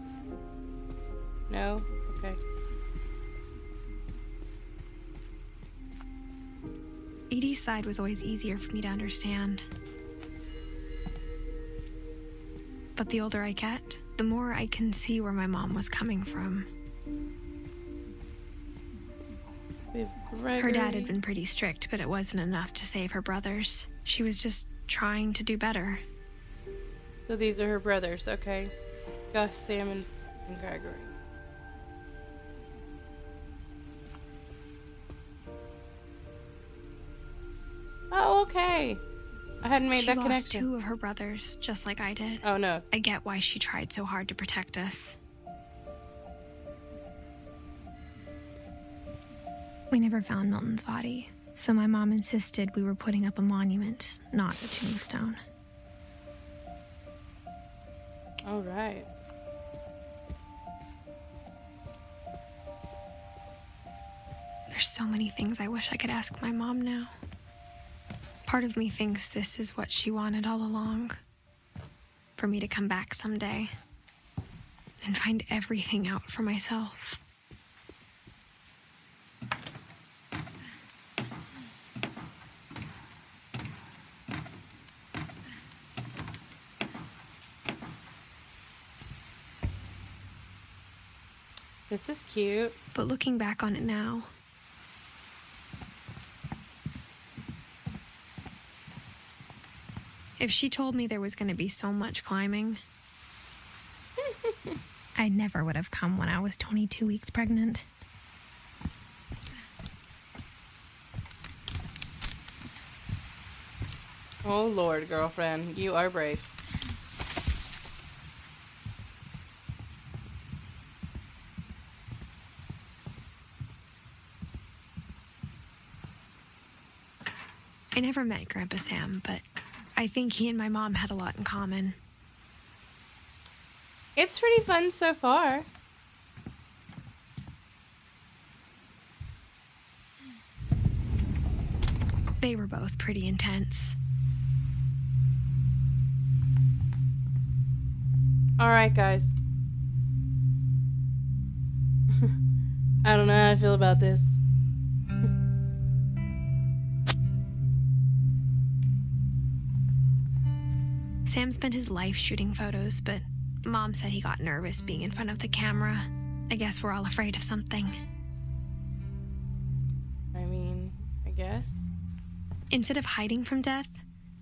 No? Okay. Edie's side was always easier for me to understand. But the older I get, the more I can see where my mom was coming from. We have Gregory. Her dad had been pretty strict, but it wasn't enough to save her brothers. She was just trying to do better. So these are her brothers, okay. Gus, Sam, and Gregory. Oh, okay. I hadn't made that connection. She lost 2 of her brothers, just like I did. Oh, no. I get why she tried so hard to protect us. We never found Milton's body, so my mom insisted we were putting up a monument, not a tombstone. All right. There's so many things I wish I could ask my mom now. Part of me thinks this is what she wanted all along. For me to come back someday and find everything out for myself. This is cute. But looking back on it now, If she told me there was going to be so much climbing, I never would have come when I was 22 weeks pregnant. Oh, Lord, girlfriend. You are brave. I never met Grandpa Sam, but I think he and my mom had a lot in common. It's pretty fun so far. They were both pretty intense. Alright, guys. I don't know how I feel about this. Sam spent his life shooting photos, but Mom said he got nervous being in front of the camera. I guess we're all afraid of something. I mean, I guess. Instead of hiding from death,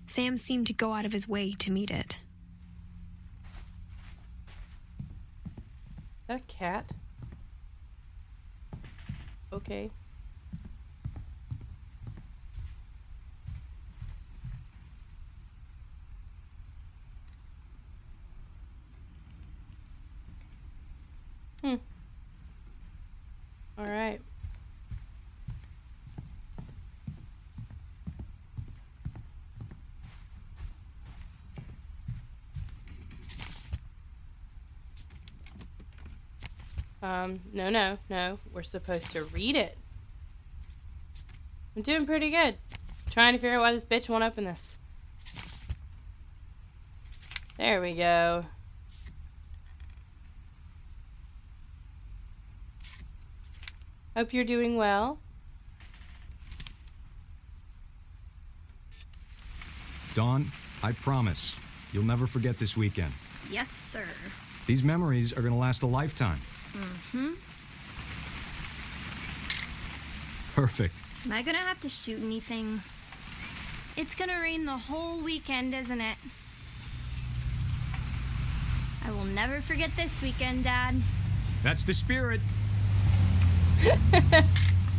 Sam seemed to go out of his way to meet it. Is that a cat? Okay. Alright. No. We're supposed to read it. I'm doing pretty good. Trying to figure out why this bitch won't open this. There we go. Hope you're doing well. Dawn, I promise, you'll never forget this weekend. Yes, sir. These memories are gonna last a lifetime. Mm-hmm. Perfect. Am I gonna have to shoot anything? It's gonna rain the whole weekend, isn't it? I will never forget this weekend, Dad. That's the spirit.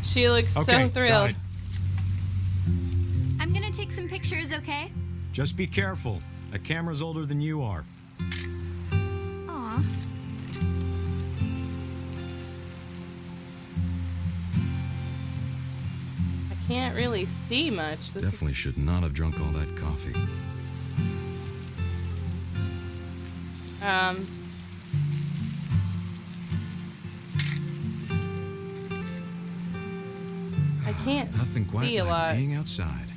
She looks so got thrilled. it. I'm gonna take some pictures, okay? Just be careful. That camera's older than you are. Aw. I can't really see much. This Definitely should not have drunk all that coffee. I can't Nothing quite see a like lot. being outside.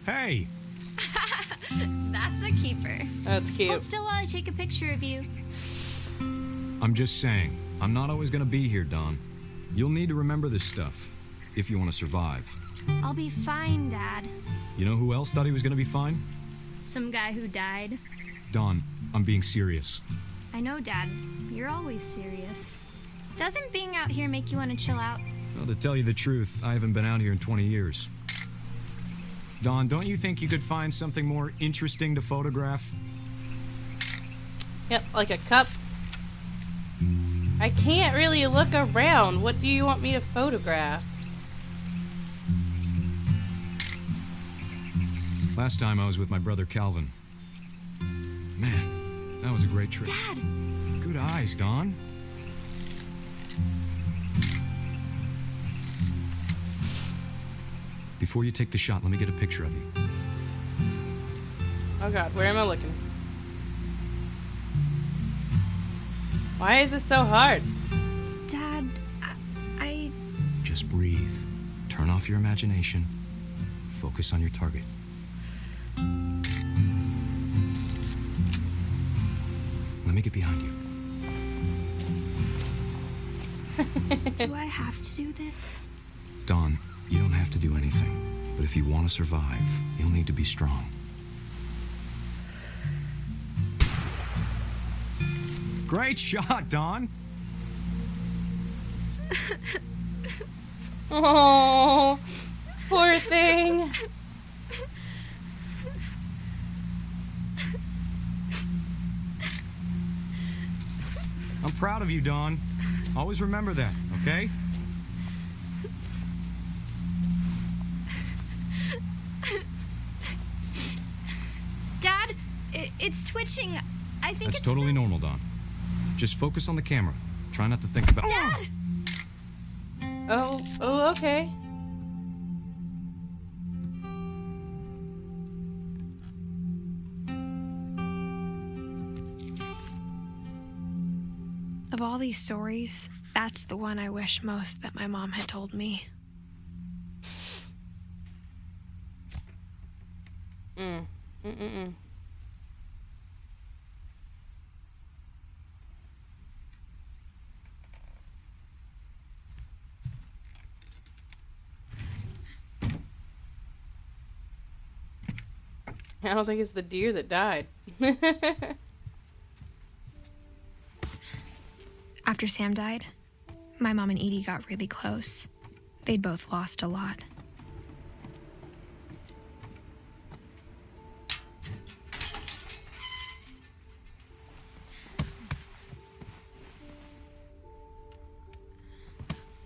Hey! That's a keeper. That's cute. Hold still while I take a picture of you. I'm just saying, I'm not always gonna be here, Dawn. You'll need to remember this stuff, if you want to survive. I'll be fine, Dad. You know who else thought he was gonna be fine? Some guy who died. Dawn, I'm being serious. I know, Dad. You're always serious. Doesn't being out here make you want to chill out? Well, to tell you the truth, I haven't been out here in 20 years. Dawn, don't you think you could find something more interesting to photograph? Yep, like a cup. I can't really look around. What do you want me to photograph? Last time I was with my brother Calvin. Man, that was a great trip. Dad! Good eyes, Dawn. Before you take the shot, let me get a picture of you. Oh god, where am I looking? Why is this so hard? Dad, I... Just breathe. Turn off your imagination. Focus on your target. Let me get behind you. Do I have to do this? Dawn, you don't have to do anything. But if you want to survive, you'll need to be strong. Great shot, Dawn! Oh, poor thing. proud of you, Dawn. Always remember that, okay? Dad, it's twitching. I think That's totally normal, Dawn. Just focus on the camera. Try not to think about... Dad! Oh, okay. Of all these stories, that's the one I wish most that my mom had told me. Mm-mm-mm. I don't think it's the deer that died. After Sam died, my mom and Edie got really close. They'd both lost a lot.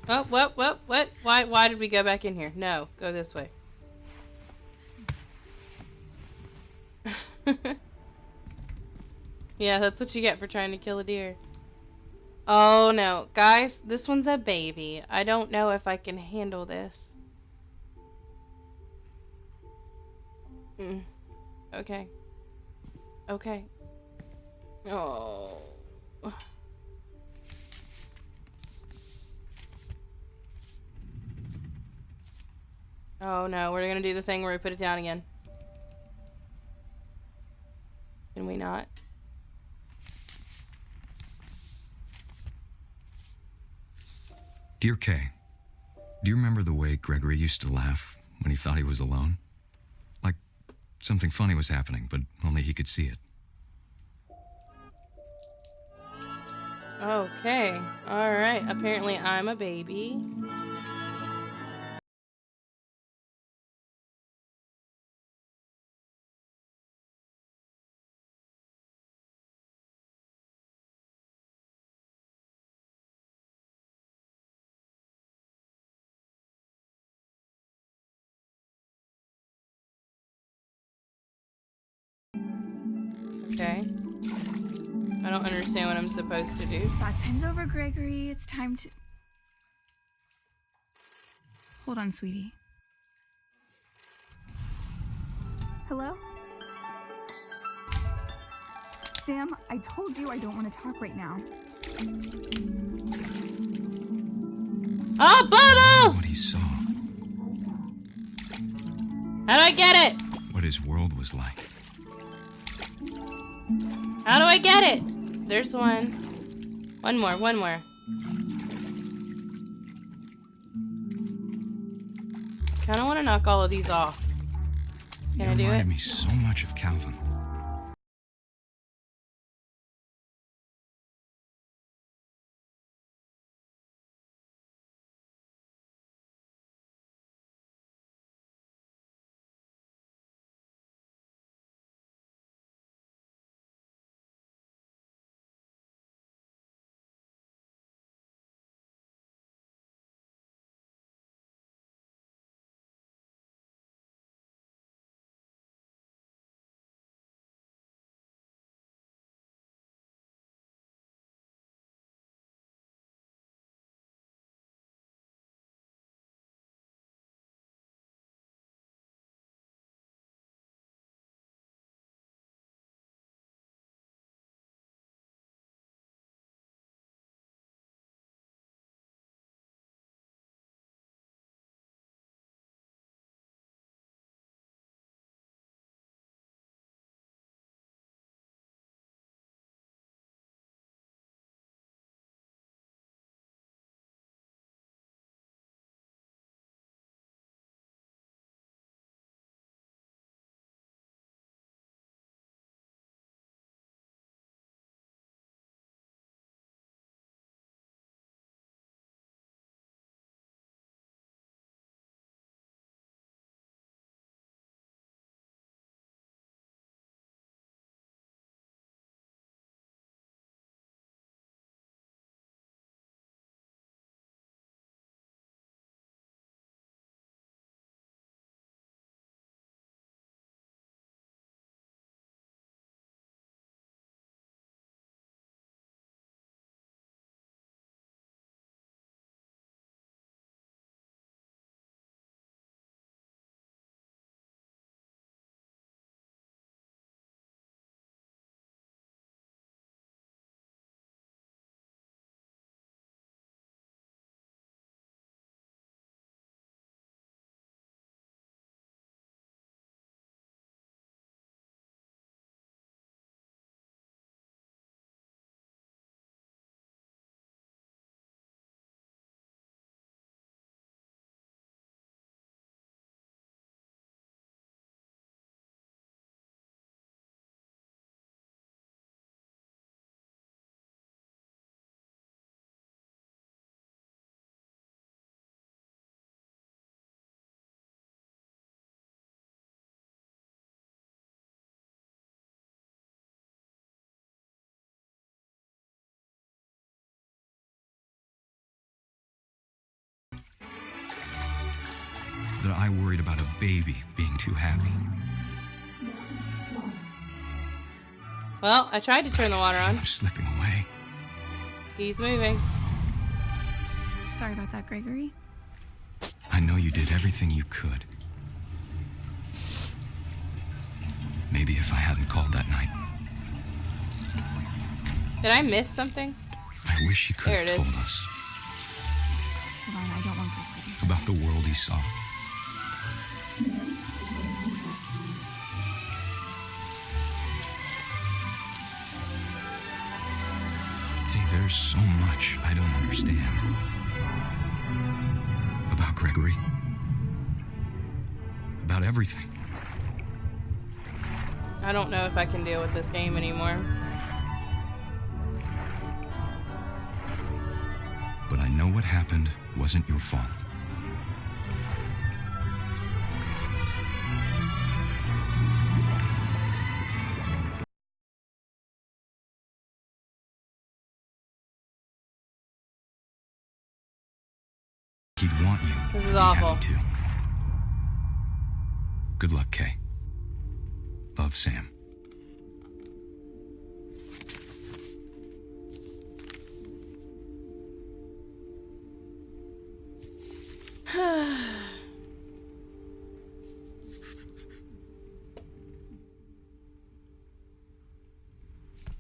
Oh, what? Why did we go back in here? No, go this way. Yeah, that's what you get for trying to kill a deer. Oh no, guys, this one's a baby. I don't know if I can handle this. Okay. Okay. Oh. Oh no, we're gonna do the thing where we put it down again. Can we not? Dear Kay, do you remember the way Gregory used to laugh when he thought he was alone? Like something funny was happening, but only he could see it. Okay. Alright. Apparently I'm a baby. Okay. I don't understand what I'm supposed to do. Bath time's over, Gregory. It's time to... Hold on, sweetie. Hello? Sam, I told you I don't want to talk right now. Oh, bubbles! What he saw. How do I get it? What his world was like. How do I get it? There's one. One more. Kinda wanna knock all of these off. Can I do it? Reminded me so much of Calvin. I worried about a baby being too happy. Well, I tried to turn the water on. I'm slipping away. He's moving. Sorry about that, Gregory. I know you did everything you could. Maybe if I hadn't called that night. Did I miss something? I wish you could There have it is. told us Hold on, I don't want Gregory. about the world he saw. Hey, there's so much I don't understand about Gregory. About everything. I don't know if I can deal with this game anymore. But I know what happened wasn't your fault. He'd want you. This is to be awful. happy too. Good luck, Kay. Love, Sam.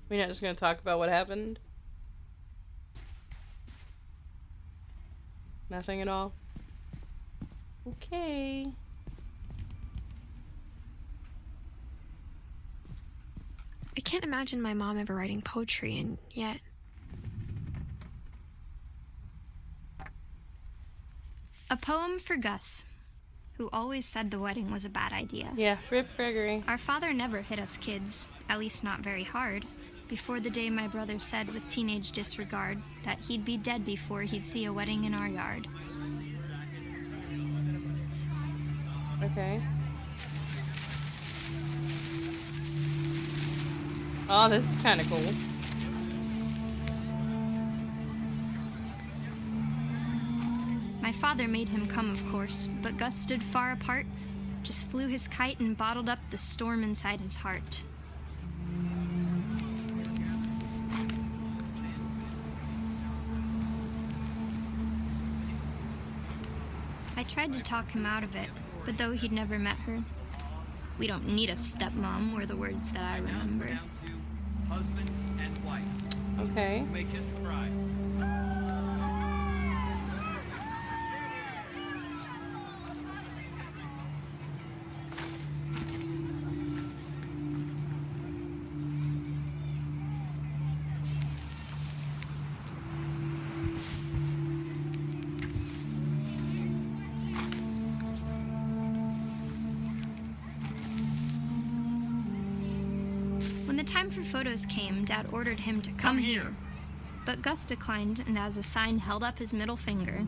We're not just gonna talk about what happened. Nothing at all. Okay. I can't imagine my mom ever writing poetry, and yet... A poem for Gus, who always said the wedding was a bad idea. Yeah, rip Gregory. Our father never hit us kids, at least not very hard, before the day my brother said with teenage disregard that he'd be dead before he'd see a wedding in our yard. Okay. Oh, this is kind of cool. My father made him come, of course, but Gus stood far apart, just flew his kite and bottled up the storm inside his heart. I tried to talk him out of it, but though he'd never met her, "We don't need a stepmom," were the words that I remember. Husband and wife. Okay. May kiss the bride. When the time for photos came, Dad ordered him to come here. But Gus declined and as a sign held up his middle finger.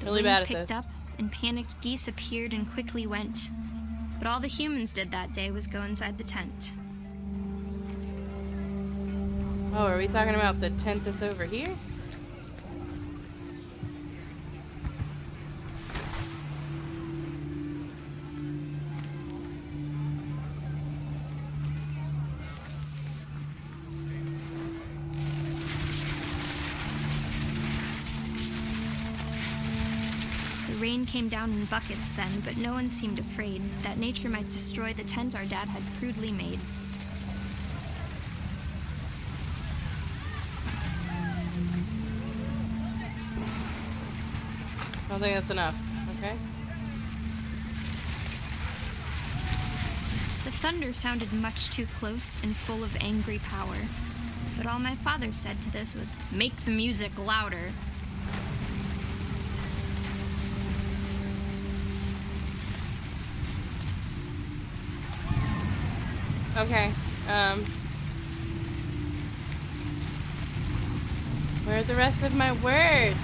The Really wind bad at picked this. up and panicked geese appeared and quickly went. But all the humans did that day was go inside the tent. Oh, are we talking about the tent that's over here? The rain came down in buckets then, but no one seemed afraid that nature might destroy the tent our dad had crudely made. I don't think that's enough. Okay. The thunder sounded much too close and full of angry power. But all my father said to this was, "Make the music louder." Okay. Where are the rest of my words?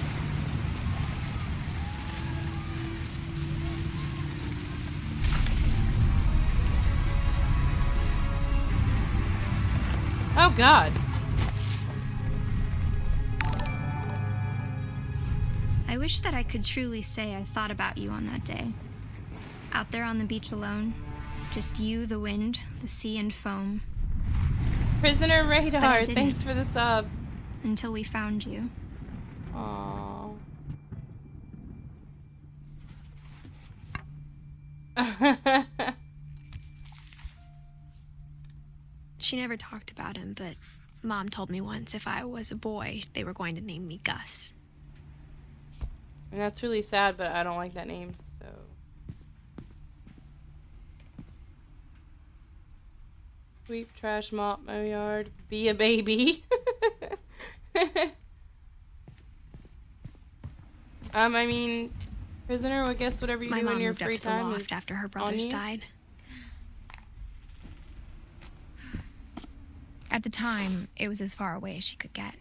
Oh, God. I wish that I could truly say I thought about you on that day. Out there on the beach alone, just you, the wind, the sea, and foam. Prisoner But I Radar, didn't. thanks for the sub. Until we found you. Aww. She never talked about him, but Mom told me once if I was a boy, they were going to name me Gus. And that's really sad, but I don't like that name, so. Sweep, trash, mop my yard, be a baby. I mean, prisoner, I guess whatever you My do mom in your moved up free to the time loft is after her on brothers you. died. At the time, it was as far away as she could get.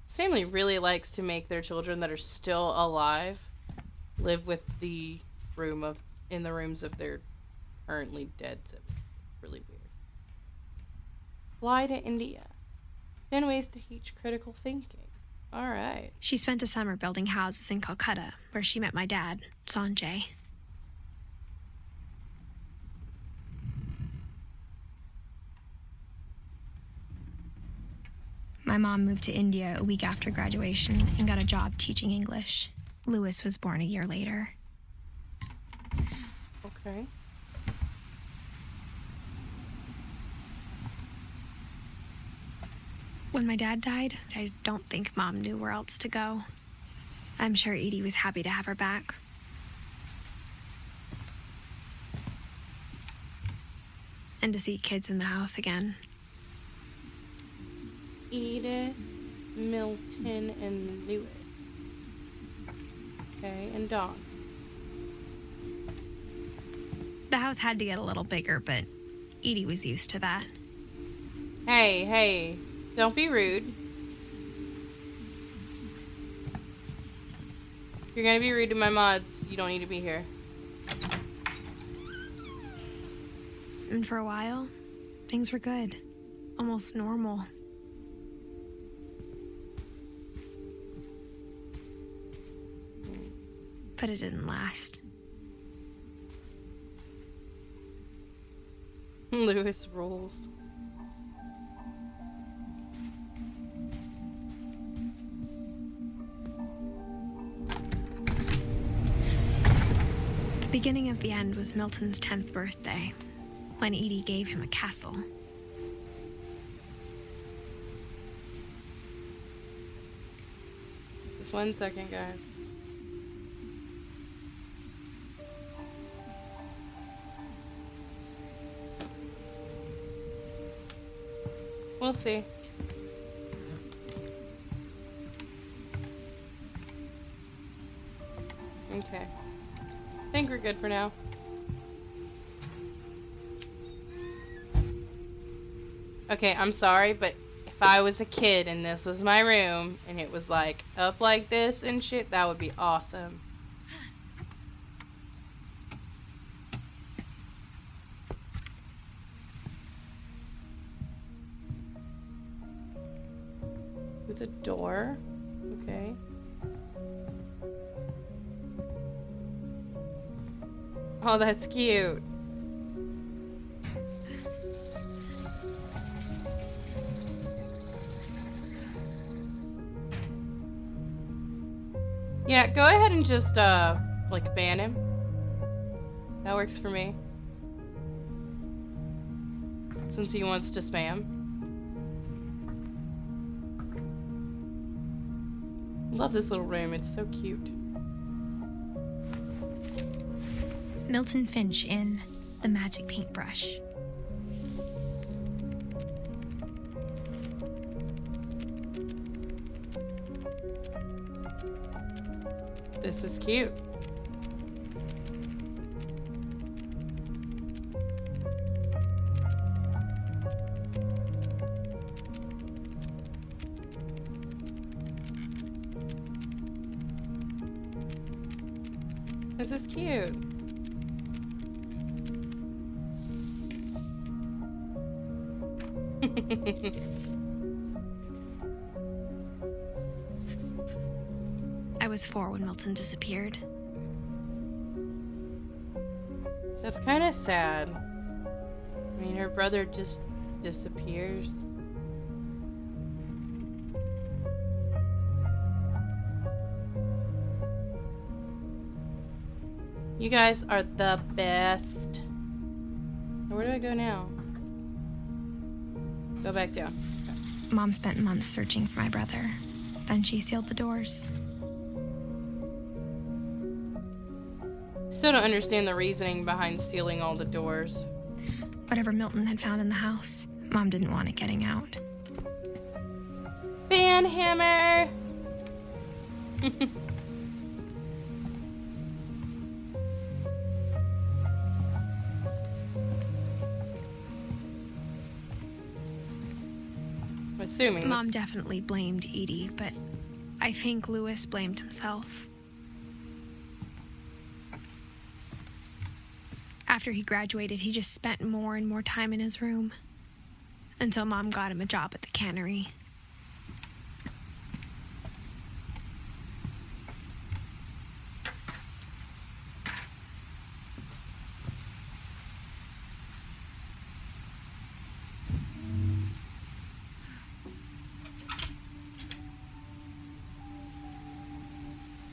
This family really likes to make their children that are still alive live with the in the rooms of their currently dead siblings. It's really weird. Fly to India. 10 ways to teach critical thinking. All right. She spent a summer building houses in Calcutta, where she met my dad, Sanjay. My mom moved to India a week after graduation and got a job teaching English. Lewis was born a year later. Okay. When my dad died, I don't think Mom knew where else to go. I'm sure Edie was happy to have her back. And to see kids in the house again. Edith, Milton, and Lewis. Okay, and Dawn. The house had to get a little bigger, but Edie was used to that. Hey, don't be rude. If you're gonna be rude to my mods, you don't need to be here. And for a while, things were good. Almost normal. But it didn't last. Lewis rules. The beginning of the end was Milton's 10th birthday, when Edie gave him a castle. Just 1 second, guys. We'll see. Okay. I think we're good for now. Okay, I'm sorry, but if I was a kid and this was my room and it was like up like this and shit, that would be awesome. With a door. Okay. Oh, that's cute. Yeah, go ahead and just, like, ban him. That works for me. Since he wants to spam. Love this little room, it's so cute. Milton Finch in The Magic Paintbrush. This is cute. This is cute. I was 4 when Milton disappeared. That's kind of sad. I mean, her brother just disappears. You guys are the best. Where do I go now? Go back down. Mom spent months searching for my brother. Then she sealed the doors. Still don't understand the reasoning behind sealing all the doors. Whatever Milton had found in the house, Mom didn't want it getting out. Fan hammer! I'm assuming Mom this... definitely blamed Edie, but I think Lewis blamed himself. After he graduated, he just spent more and more time in his room. Until Mom got him a job at the cannery.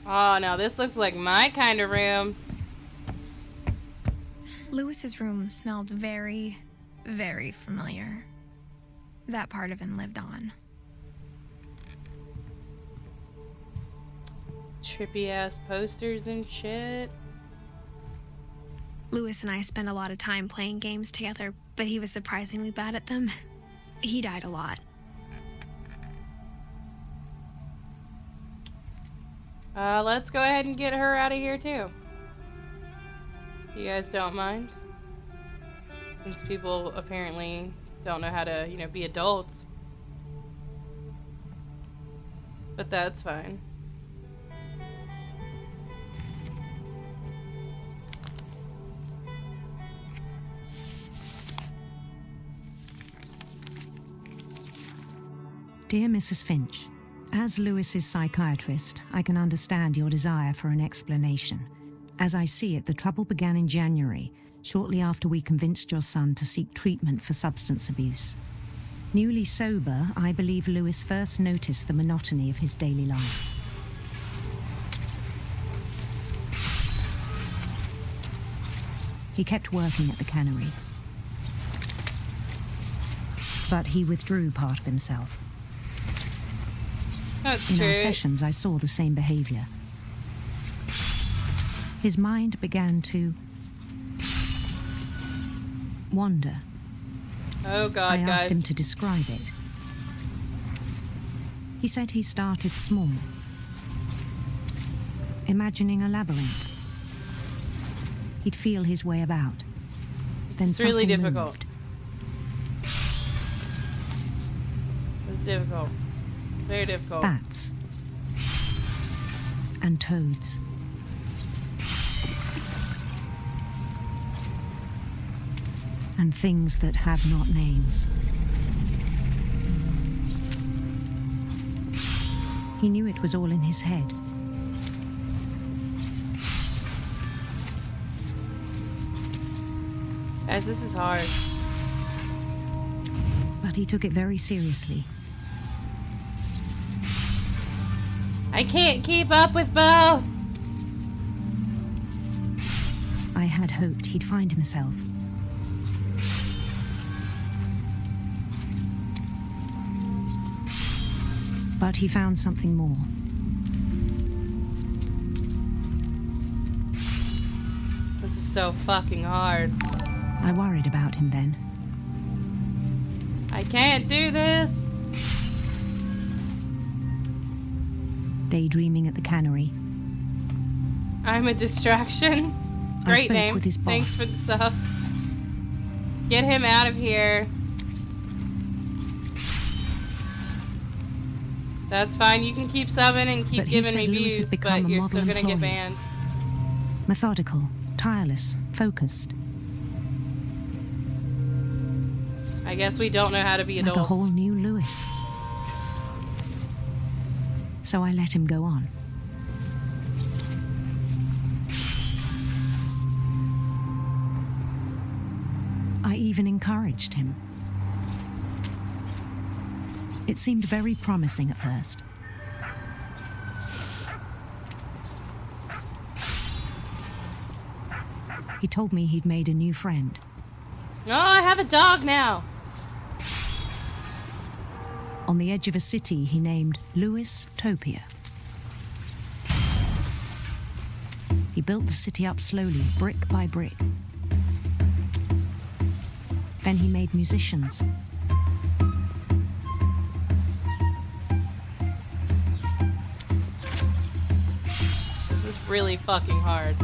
Oh, now this looks like my kind of room. Lewis's room smelled very, very familiar. That part of him lived on. Trippy ass posters and shit. Lewis and I spent a lot of time playing games together, but he was surprisingly bad at them. He died a lot. Let's go ahead and get her out of here too. You guys don't mind? These people apparently don't know how to, be adults. But that's fine. Dear Mrs. Finch, as Lewis's psychiatrist, I can understand your desire for an explanation. As I see it, the trouble began in January, shortly after we convinced your son to seek treatment for substance abuse. Newly sober, I believe Lewis first noticed the monotony of his daily life. He kept working at the cannery, but he withdrew part of himself. That's In true. our sessions, I saw the same behavior. His mind began to wander. Oh God, I asked guys. him to describe it. He said he started small, imagining a labyrinth. He'd feel his way about. Then It's really something difficult. moved. It's difficult. Very difficult. Bats and toads. And things that have not names. He knew it was all in his head. Guys, this is hard. But he took it very seriously. I can't keep up with both. I had hoped he'd find himself. But he found something more. This is so fucking hard. I worried about him then. I can't do this. Daydreaming at the cannery. I'm a distraction. I Great spoke name. with his Thanks boss. for the sub. Get him out of here. That's fine. You can keep subbing and keep But he giving said me Lewis had views, become but a you're model still gonna get employee. banned. Methodical, tireless, focused. I guess we don't know how to be Like adults. a whole new Lewis. So I let him go on. I even encouraged him. It seemed very promising at first. He told me he'd made a new friend. Oh, I have a dog now. On the edge of a city he named Lewis Topia. He built the city up slowly, brick by brick. Then he made musicians. This is really fucking hard.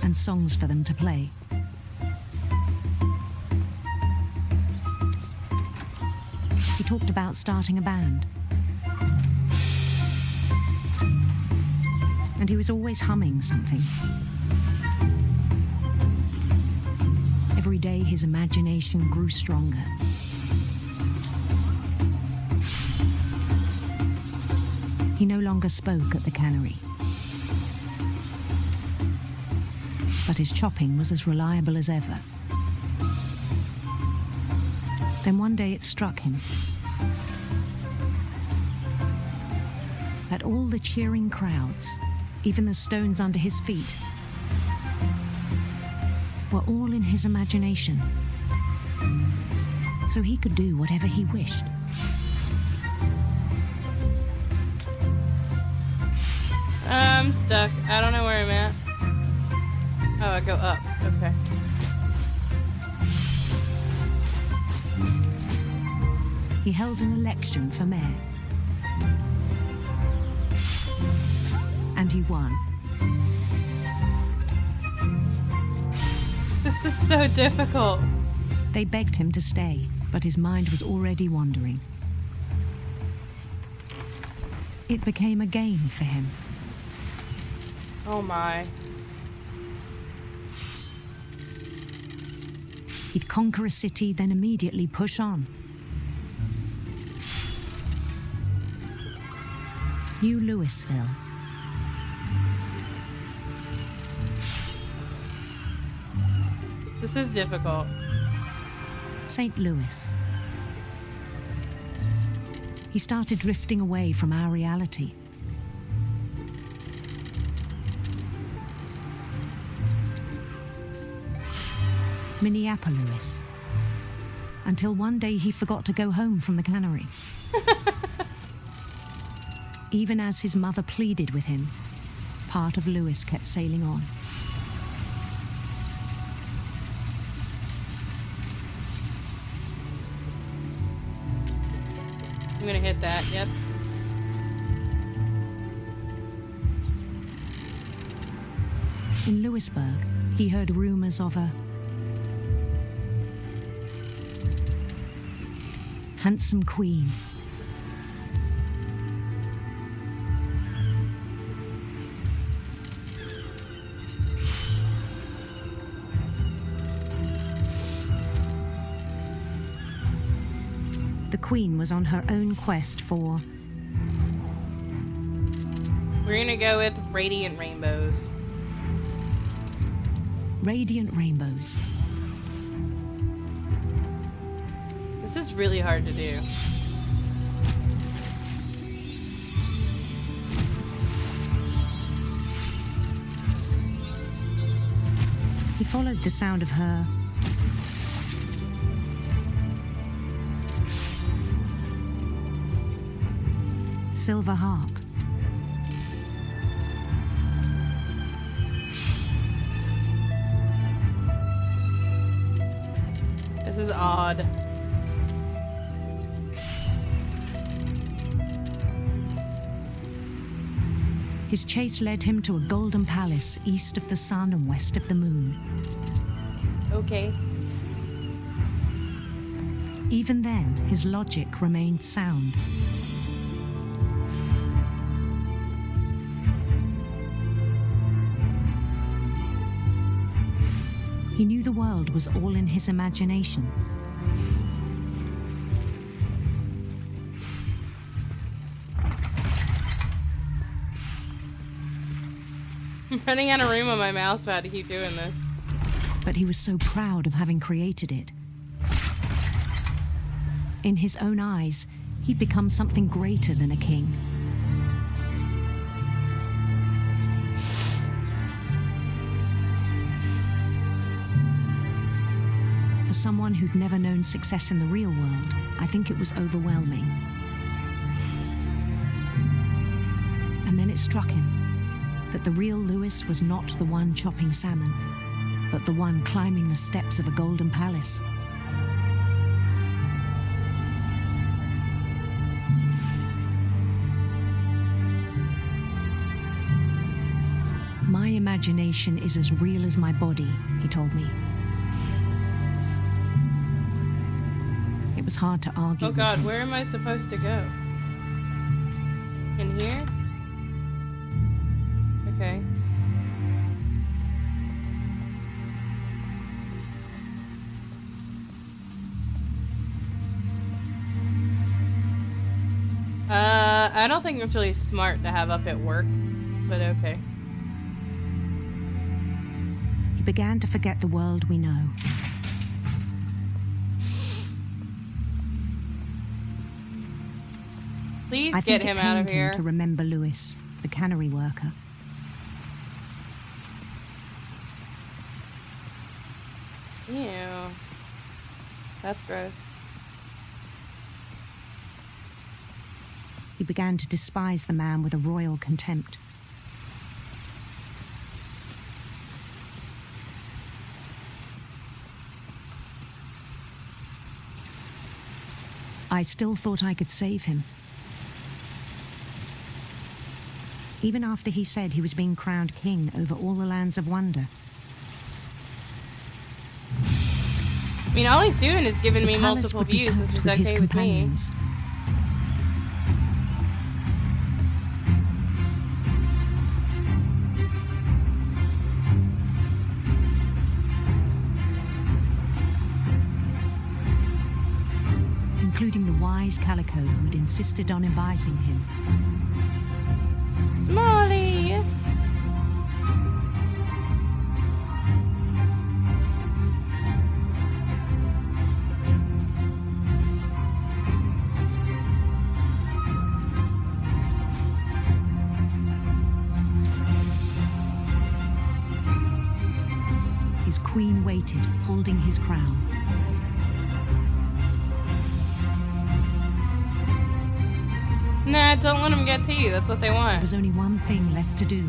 And songs for them to play. He talked about starting a band. And he was always humming something. Every day his imagination grew stronger. He no longer spoke at the cannery. But his chopping was as reliable as ever. Then one day it struck him that all the cheering crowds, even the stones under his feet, were all in his imagination, so he could do whatever he wished. I'm stuck. I don't know where I'm at. Oh, I go up. Okay. He held an election for mayor. And he won. This is so difficult. They begged him to stay, but his mind was already wandering. It became a game for him. Oh my. He'd conquer a city, then immediately push on. New Louisville. This is difficult. St. Louis. He started drifting away from our reality. Minneapolis. Until one day he forgot to go home from the cannery. Even as his mother pleaded with him, part of Lewis kept sailing on. I'm gonna hit that, yep. In Lewisburg, he heard rumors of a handsome queen. The queen was on her own quest for... We're gonna go with radiant rainbows. Radiant rainbows. This is really hard to do. He followed the sound of her silver harp. This is odd. His chase led him to a golden palace east of the sun and west of the moon. Okay. Even then, his logic remained sound. He knew the world was all in his imagination. I'm running out of room on my mouse pad to keep doing this. But he was so proud of having created it. In his own eyes, he'd become something greater than a king. For someone who'd never known success in the real world, I think it was overwhelming. And then it struck him that the real Lewis was not the one chopping salmon, but the one climbing the steps of a golden palace. My imagination is as real as my body, he told me. It was hard to argue. Oh God, where am I supposed to go? In here? Okay. I don't think it's really smart to have up at work, but okay. He began to forget the world we know. Please I get think him it out of pained him here. to remember Lewis, the cannery worker. Ew. That's gross. He began to despise the man with a royal contempt. I still thought I could save him. Even after he said he was being crowned king over all the lands of wonder. I mean, all he's doing is giving The me palace multiple would be views, which packed is with his okay with me. companions. Including the wise Calico who'd insisted on inviting him. Smalley! His queen waited, holding his crown. Nah, don't let them get to you. That's what they There want. was only one thing left to do.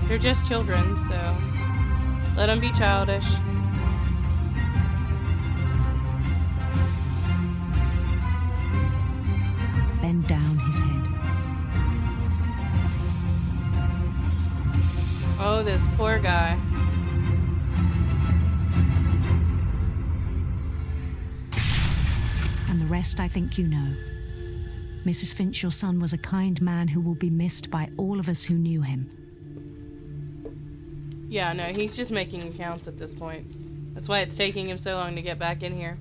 They're just children, so let them be childish. Bend down his head. Oh, this poor guy. And the rest I think you know. Mrs. Finch, your son was a kind man who will be missed by all of us who knew him. Yeah, no, he's just making accounts at this point. That's why it's taking him so long to get back in here.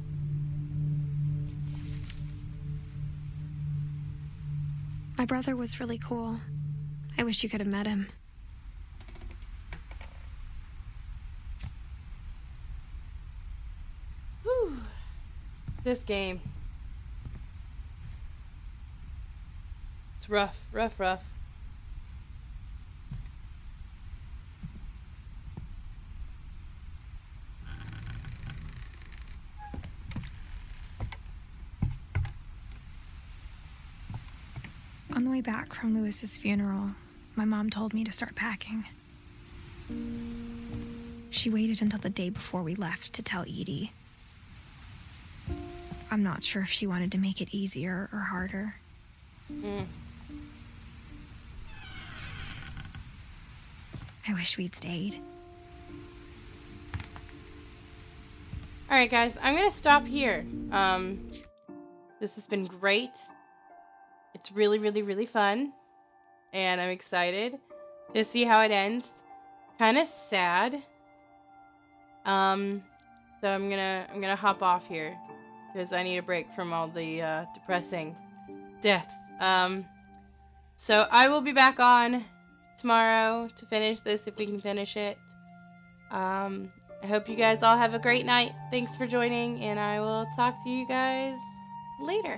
My brother was really cool. I wish you could have met him. Whew. This game. It's rough, rough, rough. On the way back from Lewis's funeral, my mom told me to start packing. She waited until the day before we left to tell Edie. I'm not sure if she wanted to make it easier or harder. I wish we'd stayed. Alright guys, I'm gonna stop here. This has been great. It's really, really, really fun. And I'm excited to see how it ends. Kind of sad So I'm gonna hop off here because I need a break from all the depressing deaths. So I will be back on tomorrow to finish this if we can finish it. I hope you guys all have a great night. Thanks for joining, and I will talk to you guys later.